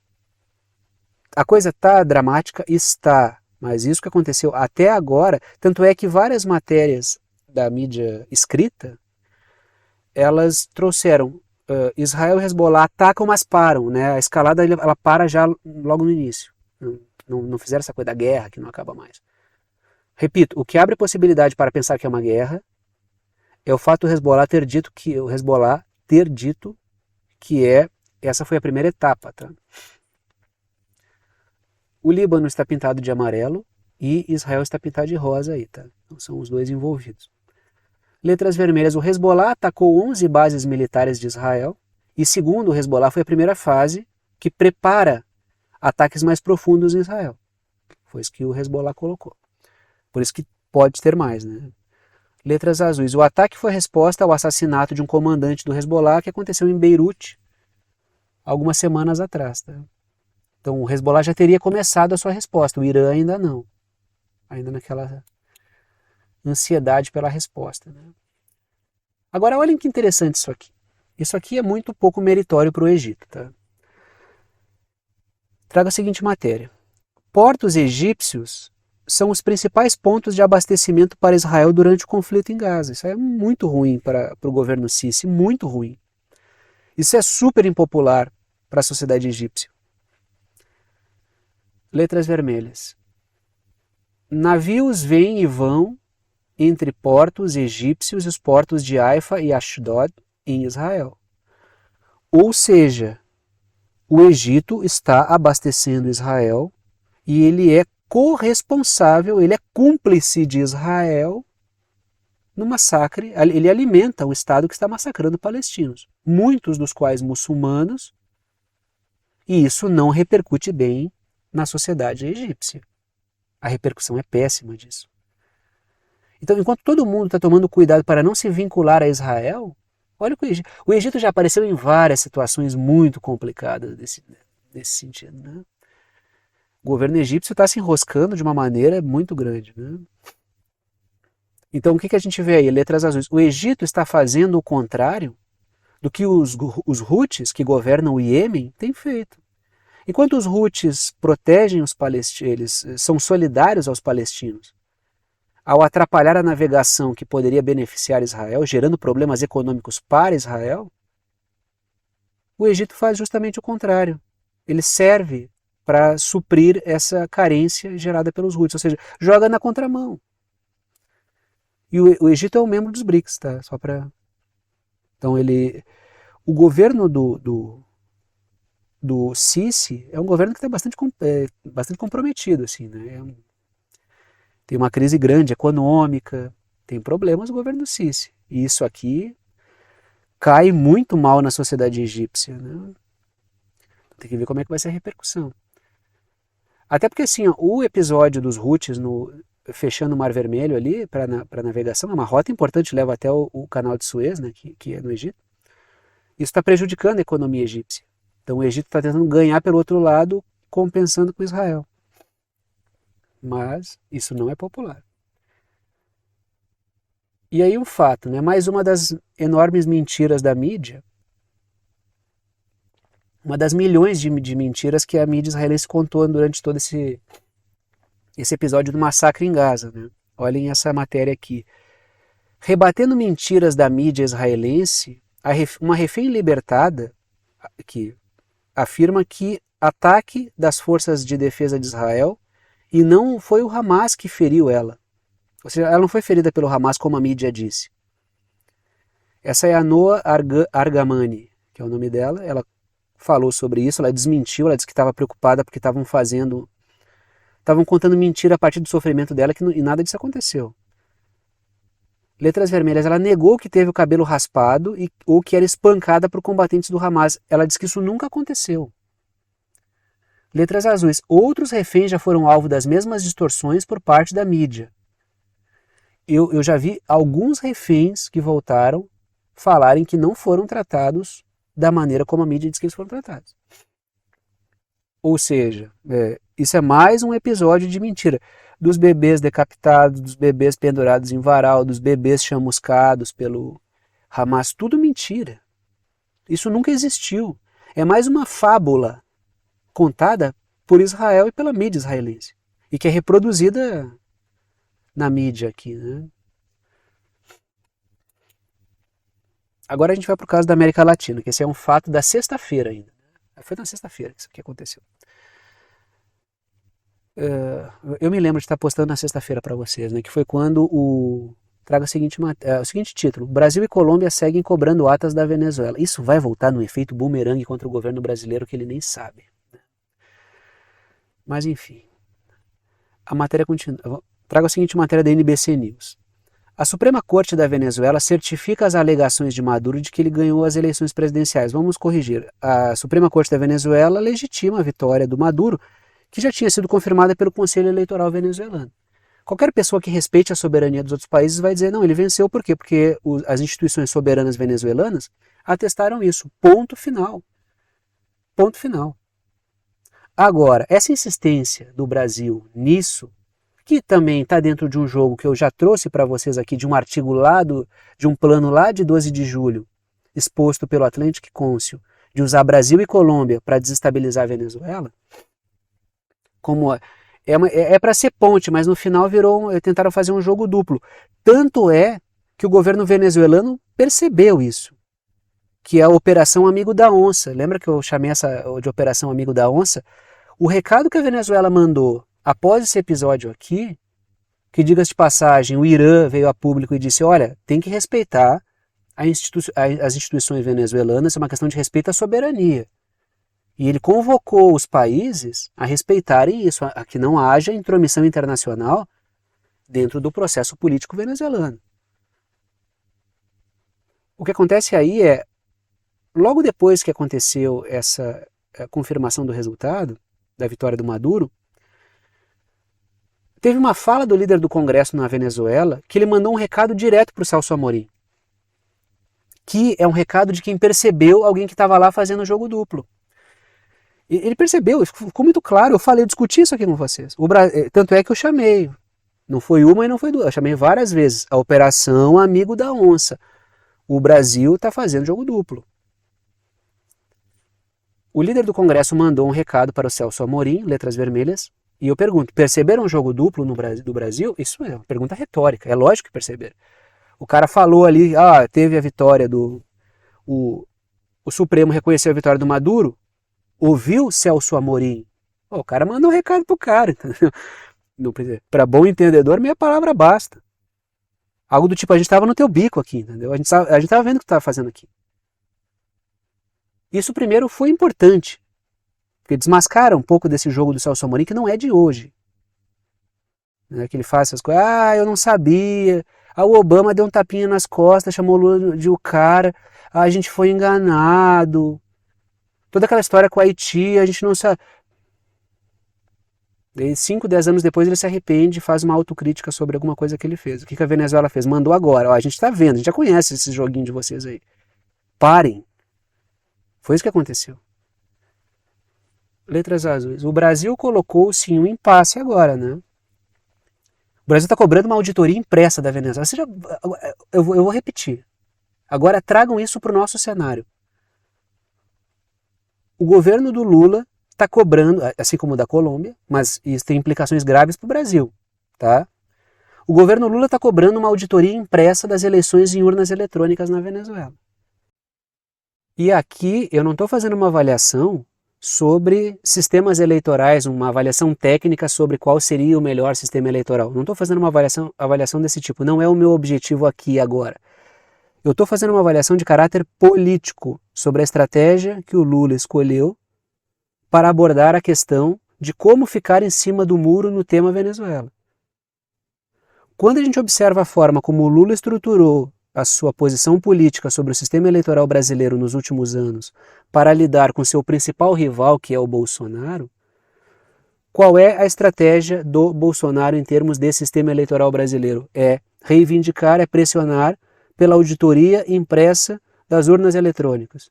A coisa está dramática? Está. Mas isso que aconteceu até agora, tanto é que várias matérias da mídia escrita, elas trouxeram Israel e Hezbollah atacam, mas param. Né? A escalada ela para já logo no início. Não fizeram essa coisa da guerra que não acaba mais. Repito, o que abre possibilidade para pensar que é uma guerra é o fato do Hezbollah ter dito que essa foi a primeira etapa. Tá? O Líbano está pintado de amarelo e Israel está pintado de rosa aí, tá? Então são os dois envolvidos. Letras vermelhas, o Hezbollah atacou 11 bases militares de Israel e, segundo o Hezbollah, foi a primeira fase que prepara ataques mais profundos em Israel. Foi isso que o Hezbollah colocou. Por isso que pode ter mais, né? Letras azuis, o ataque foi resposta ao assassinato de um comandante do Hezbollah que aconteceu em Beirute algumas semanas atrás, tá? Então o Hezbollah já teria começado a sua resposta, o Irã ainda não. Ainda naquela ansiedade pela resposta. Né? Agora olhem que interessante isso aqui. Isso aqui é muito pouco meritório para o Egito. Tá? Traga a seguinte matéria. Portos egípcios são os principais pontos de abastecimento para Israel durante o conflito em Gaza. Isso é muito ruim para o governo Sisi, muito ruim. Isso é super impopular para a sociedade egípcia. letras vermelhas. Navios vêm e vão entre portos egípcios e os portos de Haifa e Ashdod em Israel. Ou seja, o Egito está abastecendo Israel e ele é corresponsável, ele é cúmplice de Israel no massacre, ele alimenta o Estado que está massacrando palestinos, muitos dos quais muçulmanos, e isso não repercute bem na sociedade egípcia. A repercussão é péssima disso. Então, enquanto todo mundo está tomando cuidado para não se vincular a Israel, olha o Egito já apareceu em várias situações muito complicadas nesse sentido. Né? O governo egípcio está se enroscando de uma maneira muito grande. Né? Então, o que a gente vê aí? Letras azuis. O Egito está fazendo o contrário do que os Houthis, que governam o Iêmen, têm feito. Enquanto os Houthis protegem os palestinos, eles são solidários aos palestinos, ao atrapalhar a navegação que poderia beneficiar Israel, gerando problemas econômicos para Israel, o Egito faz justamente o contrário. Ele serve para suprir essa carência gerada pelos Houthis, ou seja, joga na contramão. E o Egito é um membro dos BRICS, tá? Só para... Então o governo do Sisi é um governo que está bastante comprometido, assim, né? Tem uma crise grande econômica, tem problemas o governo do Sisi. E isso aqui cai muito mal na sociedade egípcia, né? Tem que ver como é que vai ser a repercussão. Até porque assim, ó, o episódio dos Houthis fechando o Mar Vermelho ali para navegação é uma rota importante, leva até o canal de Suez, né, que é no Egito. Isso está prejudicando a economia egípcia. Então o Egito está tentando ganhar pelo outro lado, compensando com Israel. Mas isso não é popular. E aí um fato, né? Mais uma das enormes mentiras da mídia, uma das milhões de mentiras que a mídia israelense contou durante todo esse episódio do massacre em Gaza. Né? Olhem essa matéria aqui. Rebatendo mentiras da mídia israelense, uma refém libertada que afirma que ataque das forças de defesa de Israel e não foi o Hamas que feriu ela. Ou seja, ela não foi ferida pelo Hamas, como a mídia disse. Essa é a Noa Argamani, que é o nome dela. Ela falou sobre isso, ela desmentiu, ela disse que estava preocupada porque estavam contando mentira a partir do sofrimento dela e nada disso aconteceu. Letras vermelhas, ela negou que teve o cabelo raspado ou que era espancada por combatentes do Hamas. Ela disse que isso nunca aconteceu. Letras azuis, outros reféns já foram alvo das mesmas distorções por parte da mídia. Eu já vi alguns reféns que voltaram falarem que não foram tratados da maneira como a mídia diz que eles foram tratados. Ou seja, isso é mais um episódio de mentira. Dos bebês decapitados, dos bebês pendurados em varal, dos bebês chamuscados pelo Hamas, tudo mentira. Isso nunca existiu. É mais uma fábula contada por Israel e pela mídia israelense. E que é reproduzida na mídia aqui. Né? Agora a gente vai para o caso da América Latina, que esse é um fato da sexta-feira ainda. Foi na sexta-feira que isso aqui aconteceu. Eu me lembro de estar postando na sexta-feira para vocês, né, que foi quando traga o seguinte título: Brasil e Colômbia seguem cobrando atas da Venezuela. Isso vai voltar no efeito bumerangue contra o governo brasileiro que ele nem sabe. Né? Mas enfim, a matéria continua. Traga a seguinte matéria da NBC News. A Suprema Corte da Venezuela certifica as alegações de Maduro de que ele ganhou as eleições presidenciais. Vamos corrigir. A Suprema Corte da Venezuela legitima a vitória do Maduro, que já tinha sido confirmada pelo Conselho Eleitoral venezuelano. Qualquer pessoa que respeite a soberania dos outros países vai dizer, não, ele venceu por quê? Porque as instituições soberanas venezuelanas atestaram isso. Ponto final. Ponto final. Agora, essa insistência do Brasil nisso, que também está dentro de um jogo que eu já trouxe para vocês aqui, de um artigo de um plano lá de 12 de julho, exposto pelo Atlantic Council, de usar Brasil e Colômbia para desestabilizar a Venezuela, como é para ser ponte, mas no final tentaram fazer um jogo duplo. Tanto é que o governo venezuelano percebeu isso, que é a Operação Amigo da Onça. Lembra que eu chamei essa de Operação Amigo da Onça? O recado que a Venezuela mandou após esse episódio aqui, que, diga-se de passagem, o Irã veio a público e disse, olha, tem que respeitar as instituições venezuelanas, é uma questão de respeito à soberania. E ele convocou os países a respeitarem isso, a que não haja intromissão internacional dentro do processo político venezuelano. O que acontece aí é, logo depois que aconteceu essa confirmação do resultado, da vitória do Maduro, teve uma fala do líder do Congresso na Venezuela que ele mandou um recado direto para o Celso Amorim, que é um recado de quem percebeu alguém que estava lá fazendo jogo duplo. Ele percebeu, ficou muito claro, eu discuti isso aqui com vocês. Tanto é que eu chamei, não foi uma e não foi duas, eu chamei várias vezes, a Operação Amigo da Onça. O Brasil está fazendo jogo duplo. O líder do Congresso mandou um recado para o Celso Amorim, letras vermelhas, e eu pergunto, perceberam o jogo duplo do Brasil? Isso é uma pergunta retórica, é lógico que perceberam. O cara falou ali, teve a vitória o Supremo reconheceu a vitória do Maduro, ouviu Celso Amorim? O cara mandou um recado pro cara, entendeu? Para bom entendedor, minha palavra basta. Algo do tipo, a gente estava no teu bico aqui, entendeu? A gente estava vendo o que tu estava fazendo aqui. Isso primeiro foi importante, porque desmascara um pouco desse jogo do Celso Amorim, que não é de hoje. Que ele faz essas coisas, eu não sabia, o Obama deu um tapinha nas costas, chamou o Lula de o cara, a gente foi enganado. Toda aquela história com o Haiti, a gente não sabe. Daí, 5, 10 anos depois ele se arrepende e faz uma autocrítica sobre alguma coisa que ele fez. O que a Venezuela fez? Mandou agora. A gente está vendo, a gente já conhece esse joguinho de vocês aí. Parem. Foi isso que aconteceu. Letras azuis. O Brasil colocou-se em um impasse agora, né? O Brasil está cobrando uma auditoria impressa da Venezuela. Eu vou repetir. Agora tragam isso para o nosso cenário. O governo do Lula está cobrando, assim como o da Colômbia, mas isso tem implicações graves para o Brasil, tá? O governo Lula está cobrando uma auditoria impressa das eleições em urnas eletrônicas na Venezuela. E aqui eu não estou fazendo uma avaliação sobre sistemas eleitorais, uma avaliação técnica sobre qual seria o melhor sistema eleitoral. Não estou fazendo uma avaliação desse tipo, não é o meu objetivo aqui agora. Eu estou fazendo uma avaliação de caráter político sobre a estratégia que o Lula escolheu para abordar a questão de como ficar em cima do muro no tema Venezuela. Quando a gente observa a forma como o Lula estruturou a sua posição política sobre o sistema eleitoral brasileiro nos últimos anos para lidar com seu principal rival, que é o Bolsonaro, qual é a estratégia do Bolsonaro em termos desse sistema eleitoral brasileiro? É reivindicar, é pressionar pela auditoria impressa das urnas eletrônicas.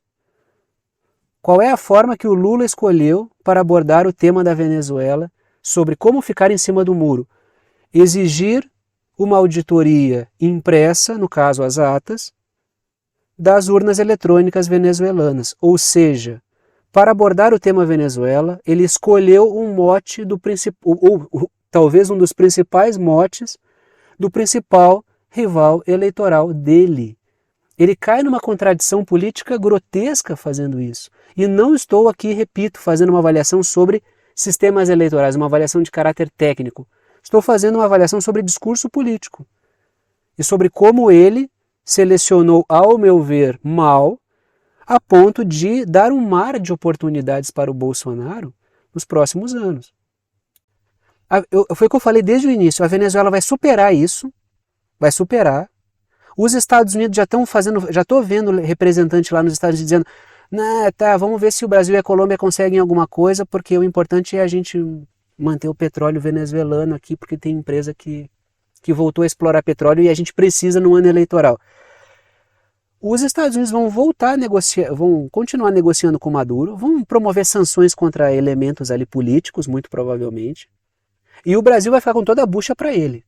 Qual é a forma que o Lula escolheu para abordar o tema da Venezuela sobre como ficar em cima do muro? Exigir uma auditoria impressa, no caso as atas, das urnas eletrônicas venezuelanas. Ou seja, para abordar o tema Venezuela, ele escolheu um mote do talvez um dos principais motes do principal rival eleitoral dele. Ele cai numa contradição política grotesca fazendo isso. E não estou aqui, repito, fazendo uma avaliação sobre sistemas eleitorais, uma avaliação de caráter técnico. Estou fazendo uma avaliação sobre discurso político e sobre como ele selecionou, ao meu ver, mal, a ponto de dar um mar de oportunidades para o Bolsonaro nos próximos anos. Foi o que eu falei desde o início, a Venezuela vai superar isso, vai superar. Os Estados Unidos já estão fazendo, já estou vendo representante lá nos Estados Unidos dizendo, vamos ver se o Brasil e a Colômbia conseguem alguma coisa, porque o importante é a gente manter o petróleo venezuelano aqui, porque tem empresa que voltou a explorar petróleo e a gente precisa no ano eleitoral. Os Estados Unidos vão voltar a negociar, vão continuar negociando com Maduro, vão promover sanções contra elementos ali políticos, muito provavelmente, e o Brasil vai ficar com toda a bucha para ele.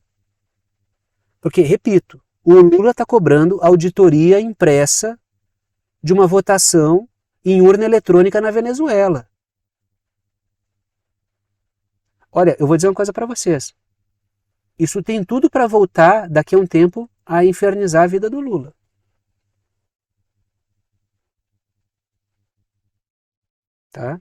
Porque, repito, o Lula está cobrando auditoria impressa de uma votação em urna eletrônica na Venezuela. Olha, eu vou dizer uma coisa para vocês. Isso tem tudo para voltar daqui a um tempo a infernizar a vida do Lula. Tá?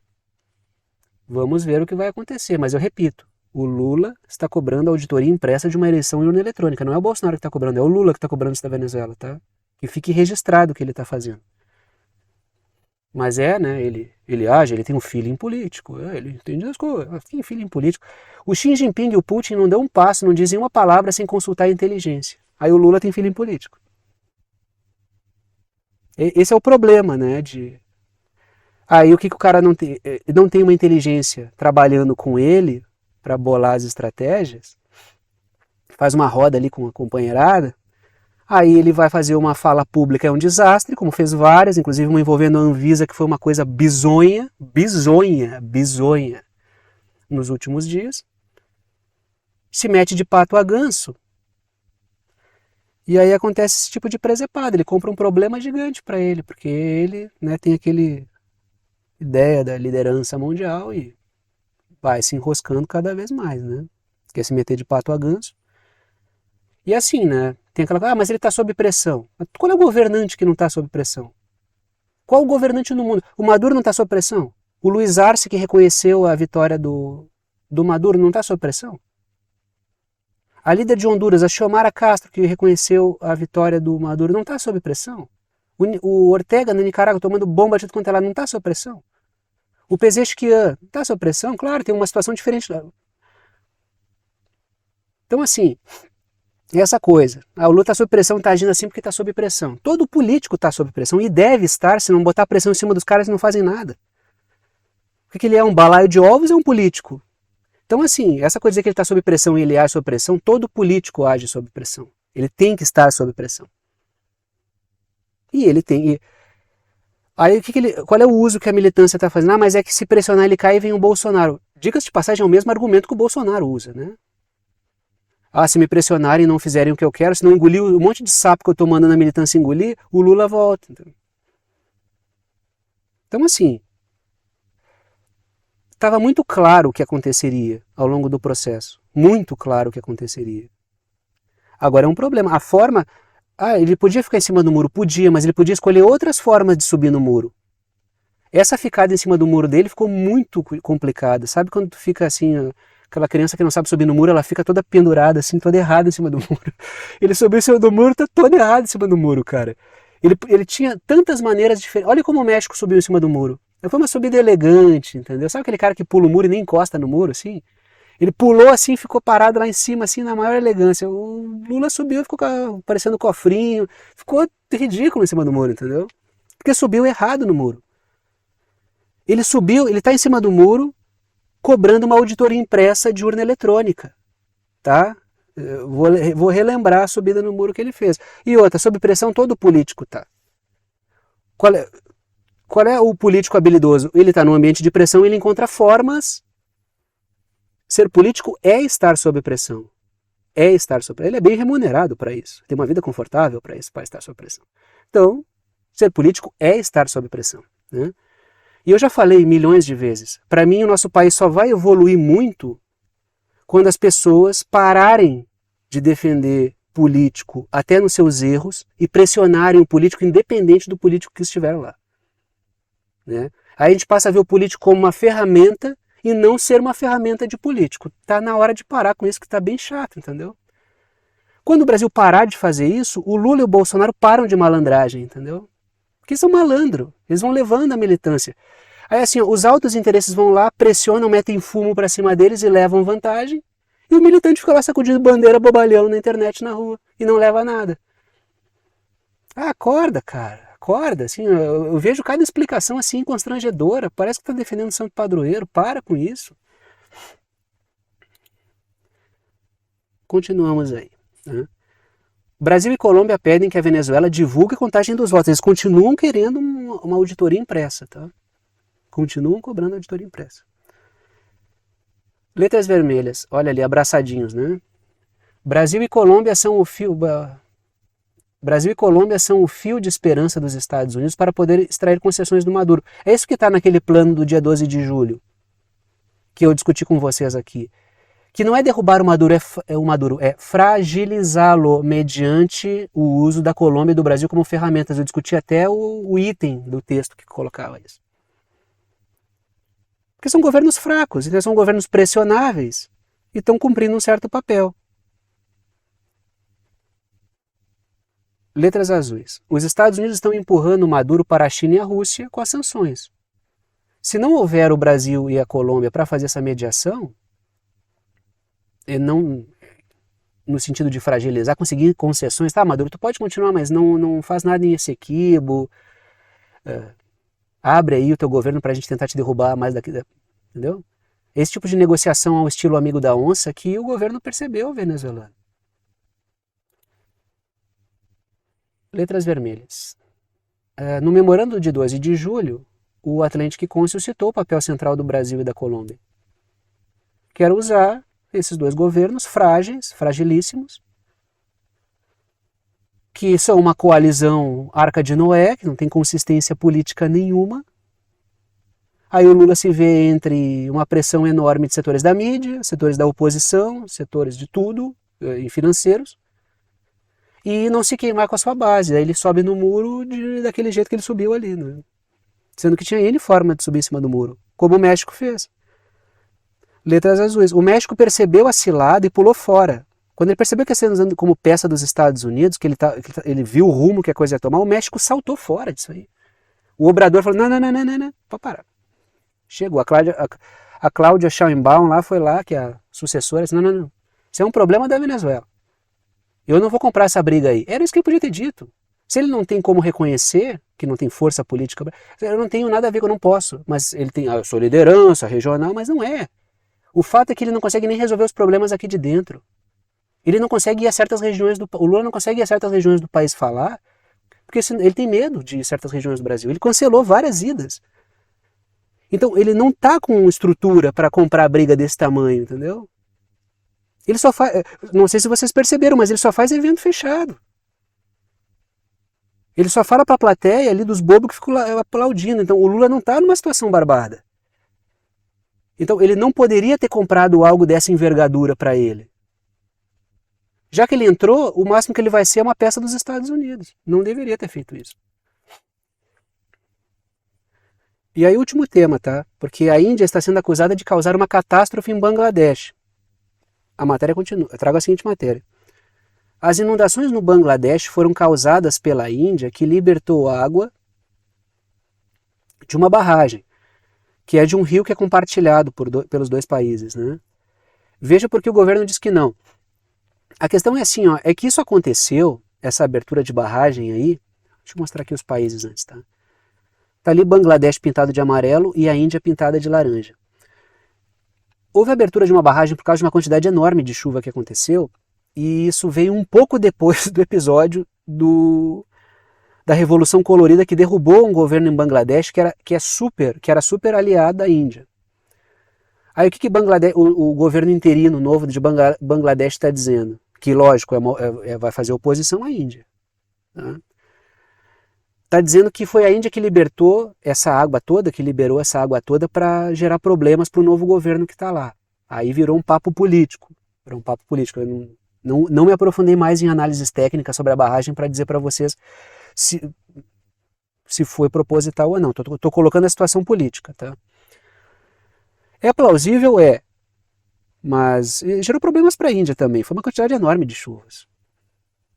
Vamos ver o que vai acontecer, mas eu repito, o Lula está cobrando a auditoria impressa de uma eleição urna eletrônica. Não é o Bolsonaro que está cobrando, é o Lula que está cobrando isso da Venezuela, tá? Que fique registrado o que ele está fazendo. Mas né, ele age, ele tem um feeling político, ele entende as coisas, tem feeling político. O Xi Jinping e o Putin não dão um passo, não dizem uma palavra sem consultar a inteligência. Aí o Lula tem feeling político. Esse é o problema, né, Aí o que o cara não tem uma inteligência trabalhando com ele para bolar as estratégias, faz uma roda ali com a companheirada, aí ele vai fazer uma fala pública, é um desastre, como fez várias, inclusive uma envolvendo a Anvisa, que foi uma coisa bizonha, nos últimos dias. Se mete de pato a ganso. E aí acontece esse tipo de presepada, ele compra um problema gigante para ele, porque ele, né, tem aquele ideia da liderança mundial e vai se enroscando cada vez mais, né? Quer se meter de pato a ganso. E assim, né? Tem aquela coisa, mas ele está sob pressão. Qual é o governante que não está sob pressão? Qual o governante no mundo? O Maduro não está sob pressão? O Luiz Arce, que reconheceu a vitória do Maduro, não está sob pressão? A líder de Honduras, a Xiomara Castro, que reconheceu a vitória do Maduro, não está sob pressão? O Ortega, na Nicarágua, tomando bomba de tudo quanto é lá, não está sob pressão? O Pezeshkian está sob pressão? Claro, tem uma situação diferente lá. Então, assim, essa coisa. O Lula está sob pressão, está agindo assim porque está sob pressão. Todo político está sob pressão e deve estar, se não botar pressão em cima dos caras que não fazem nada. Porque ele é um balaio de ovos, é um político. Então, assim, essa coisa de dizer que ele está sob pressão e ele age sob pressão, todo político age sob pressão. Ele tem que estar sob pressão. E ele tem. Aí, qual é o uso que a militância está fazendo? Mas é que se pressionar ele cai e vem o Bolsonaro. Diga-se de passagem, é o mesmo argumento que o Bolsonaro usa, né? Se me pressionarem e não fizerem o que eu quero, se não engolir um monte de sapo que eu estou mandando a militância engolir, o Lula volta. Então, assim, estava muito claro o que aconteceria ao longo do processo. Muito claro o que aconteceria. Agora é um problema. A forma... ele podia ficar em cima do muro? Podia, mas ele podia escolher outras formas de subir no muro. Essa ficada em cima do muro dele ficou muito complicada. Sabe quando tu fica assim... Aquela criança que não sabe subir no muro, ela fica toda pendurada, assim, toda errada em cima do muro. Ele subiu em cima do muro, tá todo errado em cima do muro, cara. Ele tinha tantas maneiras diferentes. Olha como o México subiu em cima do muro. Foi uma subida elegante, entendeu? Sabe aquele cara que pula o muro e nem encosta no muro, assim? Ele pulou assim, ficou parado lá em cima, assim, na maior elegância. O Lula subiu, ficou parecendo cofrinho. Ficou ridículo em cima do muro, entendeu? Porque subiu errado no muro. Ele subiu, ele tá em cima do muro, cobrando uma auditoria impressa de urna eletrônica, tá? Vou relembrar a subida no muro que ele fez. E outra, sob pressão todo político tá. Qual é o político habilidoso? Ele está num ambiente de pressão e ele encontra formas. Ser político é estar sob pressão. É estar sob pressão. Ele é bem remunerado para isso. Tem uma vida confortável para isso, para estar sob pressão. Então, ser político é estar sob pressão, né? E eu já falei milhões de vezes, para mim o nosso país só vai evoluir muito quando as pessoas pararem de defender político até nos seus erros e pressionarem o político independente do político que estiver lá. Né? Aí a gente passa a ver o político como uma ferramenta e não ser uma ferramenta de político. Tá na hora de parar com isso que tá bem chato, entendeu? Quando o Brasil parar de fazer isso, o Lula e o Bolsonaro param de malandragem, entendeu? Porque são malandro, eles vão levando a militância. Aí assim, os altos interesses vão lá, pressionam, metem fumo para cima deles e levam vantagem. E o militante fica lá sacudindo bandeira bobalhão na internet, na rua, e não leva a nada. Acorda, cara, acorda. Assim, eu vejo cada explicação assim constrangedora, parece que tá defendendo santo padroeiro, para com isso. Continuamos aí, né? Brasil e Colômbia pedem que a Venezuela divulgue a contagem dos votos. Eles continuam querendo uma auditoria impressa, tá? Continuam cobrando auditoria impressa. Letras vermelhas, olha ali, abraçadinhos, né? Brasil e Colômbia são o fio de esperança dos Estados Unidos para poder extrair concessões do Maduro. É isso que está naquele plano do dia 12 de julho, que eu discuti com vocês aqui. Que não é derrubar o Maduro, é fragilizá-lo mediante o uso da Colômbia e do Brasil como ferramentas. Eu discuti até o item do texto que colocava isso. Porque são governos fracos, então são governos pressionáveis e estão cumprindo um certo papel. Letras azuis. Os Estados Unidos estão empurrando Maduro para a China e a Rússia com as sanções. Se não houver o Brasil e a Colômbia para fazer essa mediação, não no sentido de fragilizar, conseguir concessões, tá, Maduro, tu pode continuar, mas não faz nada em Essequibo, abre aí o teu governo para a gente tentar te derrubar mais daqui, entendeu? Esse tipo de negociação ao estilo amigo da onça que o governo percebeu venezuelano. Letras vermelhas. No memorando de 12 de julho, o Atlantic Council citou o papel central do Brasil e da Colômbia, que era usar esses dois governos frágeis, fragilíssimos, que são uma coalizão Arca de Noé, que não tem consistência política nenhuma. Aí o Lula se vê entre uma pressão enorme de setores da mídia, setores da oposição, setores de tudo, e financeiros, e não se queimar com a sua base. Aí ele sobe no muro daquele jeito que ele subiu ali, né? Sendo que tinha N forma de subir em cima do muro, como o México fez. Letras azuis. O México percebeu a cilada e pulou fora. Quando ele percebeu que ia ser usando como peça dos Estados Unidos, que ele viu o rumo que a coisa ia tomar, o México saltou fora disso aí. O Obrador falou, não, pode parar. Chegou. A Cláudia Sheinbaum lá foi lá, que é a sucessora, disse, não. Isso é um problema da Venezuela. Eu não vou comprar essa briga aí. Era isso que ele podia ter dito. Se ele não tem como reconhecer que não tem força política, eu não tenho nada a ver, eu não posso. Mas ele tem a sua liderança regional, mas não é. O fato é que ele não consegue nem resolver os problemas aqui de dentro. Ele não consegue ir a certas regiões o Lula não consegue ir a certas regiões do país falar, porque ele tem medo de ir a certas regiões do Brasil. Ele cancelou várias idas. Então ele não está com estrutura para comprar briga desse tamanho, entendeu? Ele só faz, não sei se vocês perceberam, mas ele só faz evento fechado. Ele só fala para a plateia ali dos bobos que ficam aplaudindo. Então o Lula não está numa situação barbada. Então ele não poderia ter comprado algo dessa envergadura para ele. Já que ele entrou, o máximo que ele vai ser é uma peça dos Estados Unidos. Não deveria ter feito isso. E aí, último tema, tá? Porque a Índia está sendo acusada de causar uma catástrofe em Bangladesh. A matéria continua. Eu trago a seguinte matéria. As inundações no Bangladesh foram causadas pela Índia, que libertou água de uma barragem, que é de um rio que é compartilhado pelos dois países, né? Veja porque o governo diz que não. A questão é assim, ó, é que isso aconteceu, essa abertura de barragem aí, deixa eu mostrar aqui os países antes, tá? Tá ali Bangladesh pintado de amarelo e a Índia pintada de laranja. Houve a abertura de uma barragem por causa de uma quantidade enorme de chuva que aconteceu, e isso veio um pouco depois do episódio da Revolução Colorida, que derrubou um governo em Bangladesh que era super aliado à Índia. Aí o que o governo interino novo de Bangladesh está dizendo? Que, lógico, vai fazer oposição à Índia. Está dizendo que foi a Índia que libertou essa água toda, que liberou essa água toda para gerar problemas para o novo governo que está lá. Aí virou um papo político. Eu não me aprofundei mais em análises técnicas sobre a barragem para dizer para vocês se foi proposital ou não. Estou colocando a situação política, tá? É plausível? É. Mas gerou problemas para a Índia também. Foi uma quantidade enorme de chuvas.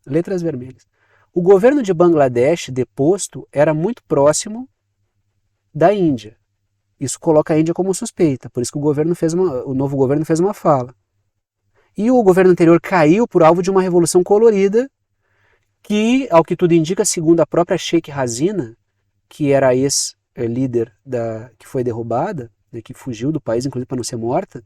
Letras vermelhas. O governo de Bangladesh, deposto, era muito próximo da Índia. Isso coloca a Índia como suspeita. Por isso que o novo governo fez uma fala. E o governo anterior caiu por alvo de uma revolução colorida que, ao que tudo indica, segundo a própria Sheikh Hasina, que era a ex-líder que foi derrubada, que fugiu do país, inclusive para não ser morta,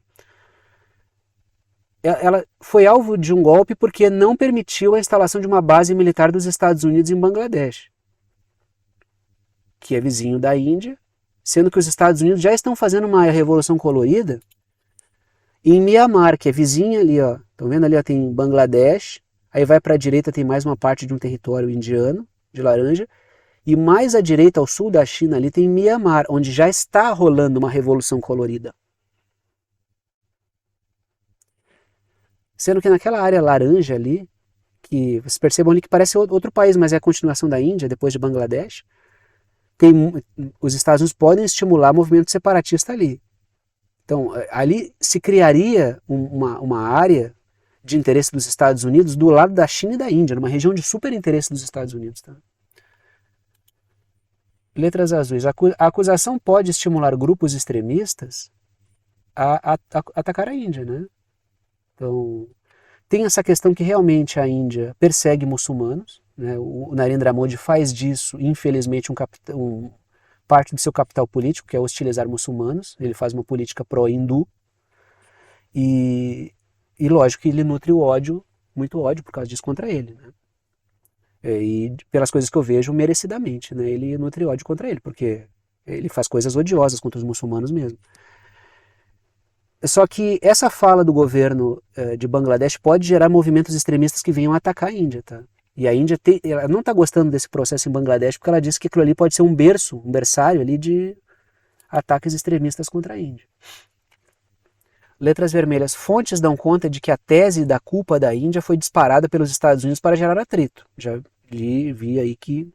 ela foi alvo de um golpe porque não permitiu a instalação de uma base militar dos Estados Unidos em Bangladesh, que é vizinho da Índia, sendo que os Estados Unidos já estão fazendo uma revolução colorida em Mianmar, que é vizinha ali, ó. Estão vendo ali, ó, tem Bangladesh, aí vai para a direita tem mais uma parte de um território indiano, de laranja, e mais à direita, ao sul da China, ali tem Mianmar, onde já está rolando uma revolução colorida. Sendo que naquela área laranja ali, que vocês percebam ali que parece outro país, mas é a continuação da Índia, depois de Bangladesh, os Estados Unidos podem estimular movimento separatista ali. Então, ali se criaria uma área de interesse dos Estados Unidos do lado da China e da Índia, numa região de super interesse dos Estados Unidos. Tá? Letras azuis. A acusação pode estimular grupos extremistas a atacar a Índia, né? Então, tem essa questão que realmente a Índia persegue muçulmanos, né? O Narendra Modi faz disso, infelizmente, parte do seu capital político, que é hostilizar muçulmanos. Ele faz uma política pró-hindu e lógico que ele nutre o ódio, muito ódio por causa disso contra ele, né? E pelas coisas que eu vejo, merecidamente, né? Ele nutre ódio contra ele, porque ele faz coisas odiosas contra os muçulmanos mesmo. Só que essa fala do governo de Bangladesh pode gerar movimentos extremistas que venham atacar a Índia, tá? E a Índia ela não está gostando desse processo em Bangladesh porque ela diz que aquilo ali pode ser um berçário ali de ataques extremistas contra a Índia. Letras vermelhas. Fontes dão conta de que a tese da culpa da Índia foi disparada pelos Estados Unidos para gerar atrito. Já vi aí que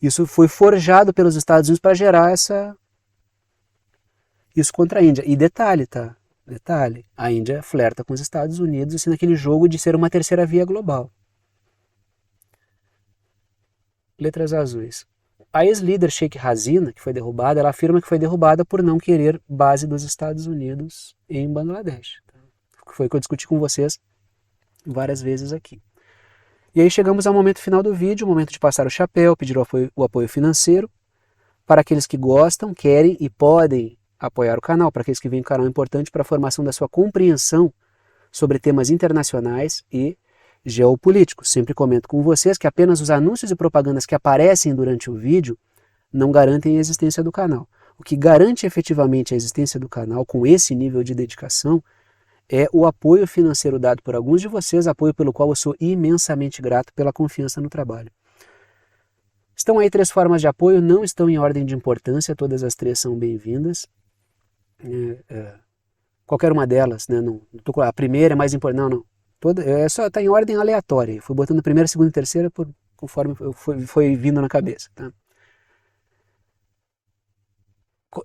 isso foi forjado pelos Estados Unidos para gerar isso contra a Índia. E detalhe, tá? Detalhe, a Índia flerta com os Estados Unidos assim, naquele jogo de ser uma terceira via global. Letras azuis. A ex-líder Sheikh Hasina, que foi derrubada, ela afirma que foi derrubada por não querer base dos Estados Unidos em Bangladesh. Foi o que eu discuti com vocês várias vezes aqui. E aí chegamos ao momento final do vídeo, o momento de passar o chapéu, pedir o apoio financeiro para aqueles que gostam, querem e podem apoiar o canal, para aqueles que veem o canal importante para a formação da sua compreensão sobre temas internacionais e geopolíticos. Sempre comento com vocês que apenas os anúncios e propagandas que aparecem durante o vídeo não garantem a existência do canal. O que garante efetivamente a existência do canal com esse nível de dedicação é o apoio financeiro dado por alguns de vocês, apoio pelo qual eu sou imensamente grato pela confiança no trabalho. Estão aí 3 formas de apoio, não estão em ordem de importância, todas as 3 são bem-vindas. Qualquer uma delas, né? Não, a primeira é mais importante, não. Só está em ordem aleatória. Fui botando primeira, segunda e terceira conforme foi vindo na cabeça. Tá?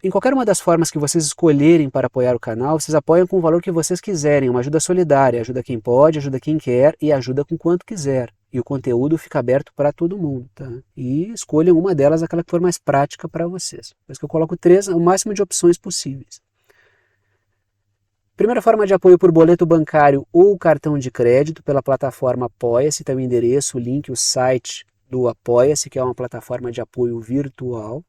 Em qualquer uma das formas que vocês escolherem para apoiar o canal, vocês apoiam com o valor que vocês quiserem. Uma ajuda solidária, ajuda quem pode, ajuda quem quer e ajuda com quanto quiser. E o conteúdo fica aberto para todo mundo. Tá? E escolham uma delas, aquela que for mais prática para vocês. Por isso que eu coloco 3, o máximo de opções possíveis. Primeira forma de apoio por boleto bancário ou cartão de crédito pela plataforma Apoia-se, tem o endereço, o link, o site do Apoia-se, que é uma plataforma de apoio virtual.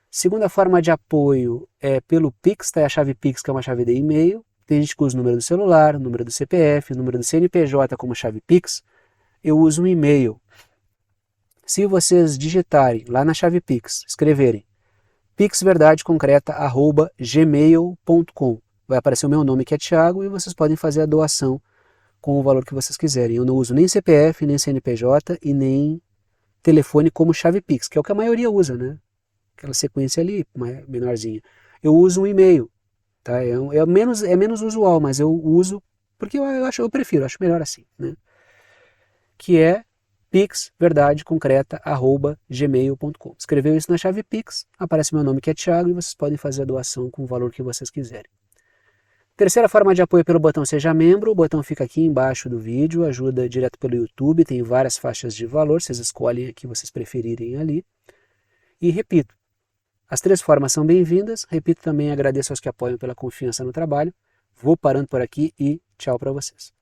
Segunda forma de apoio é pelo Pix, tá? A chave Pix, que é uma chave de e-mail. Tem gente que usa o número do celular, o número do CPF, o número do CNPJ como chave Pix. Eu uso um e-mail. Se vocês digitarem lá na chave Pix, escreverem pixverdadeconcreta@gmail.com, vai aparecer o meu nome, que é Thiago, e vocês podem fazer a doação com o valor que vocês quiserem. Eu não uso nem CPF, nem CNPJ e nem telefone como chave Pix, que é o que a maioria usa, né? Aquela sequência ali, menorzinha. Eu uso um e-mail, tá? É menos usual, mas eu uso porque eu prefiro, acho melhor assim, né? Que é pixverdadeconcreta@gmail.com. Escreveu isso na chave Pix, aparece meu nome, que é Thiago, e vocês podem fazer a doação com o valor que vocês quiserem. Terceira forma de apoio pelo botão Seja Membro. O botão fica aqui embaixo do vídeo, ajuda direto pelo YouTube, tem várias faixas de valor, vocês escolhem a que vocês preferirem ali. E repito, as 3 formas são bem-vindas. Repito também, agradeço aos que apoiam pela confiança no trabalho. Vou parando por aqui e tchau para vocês.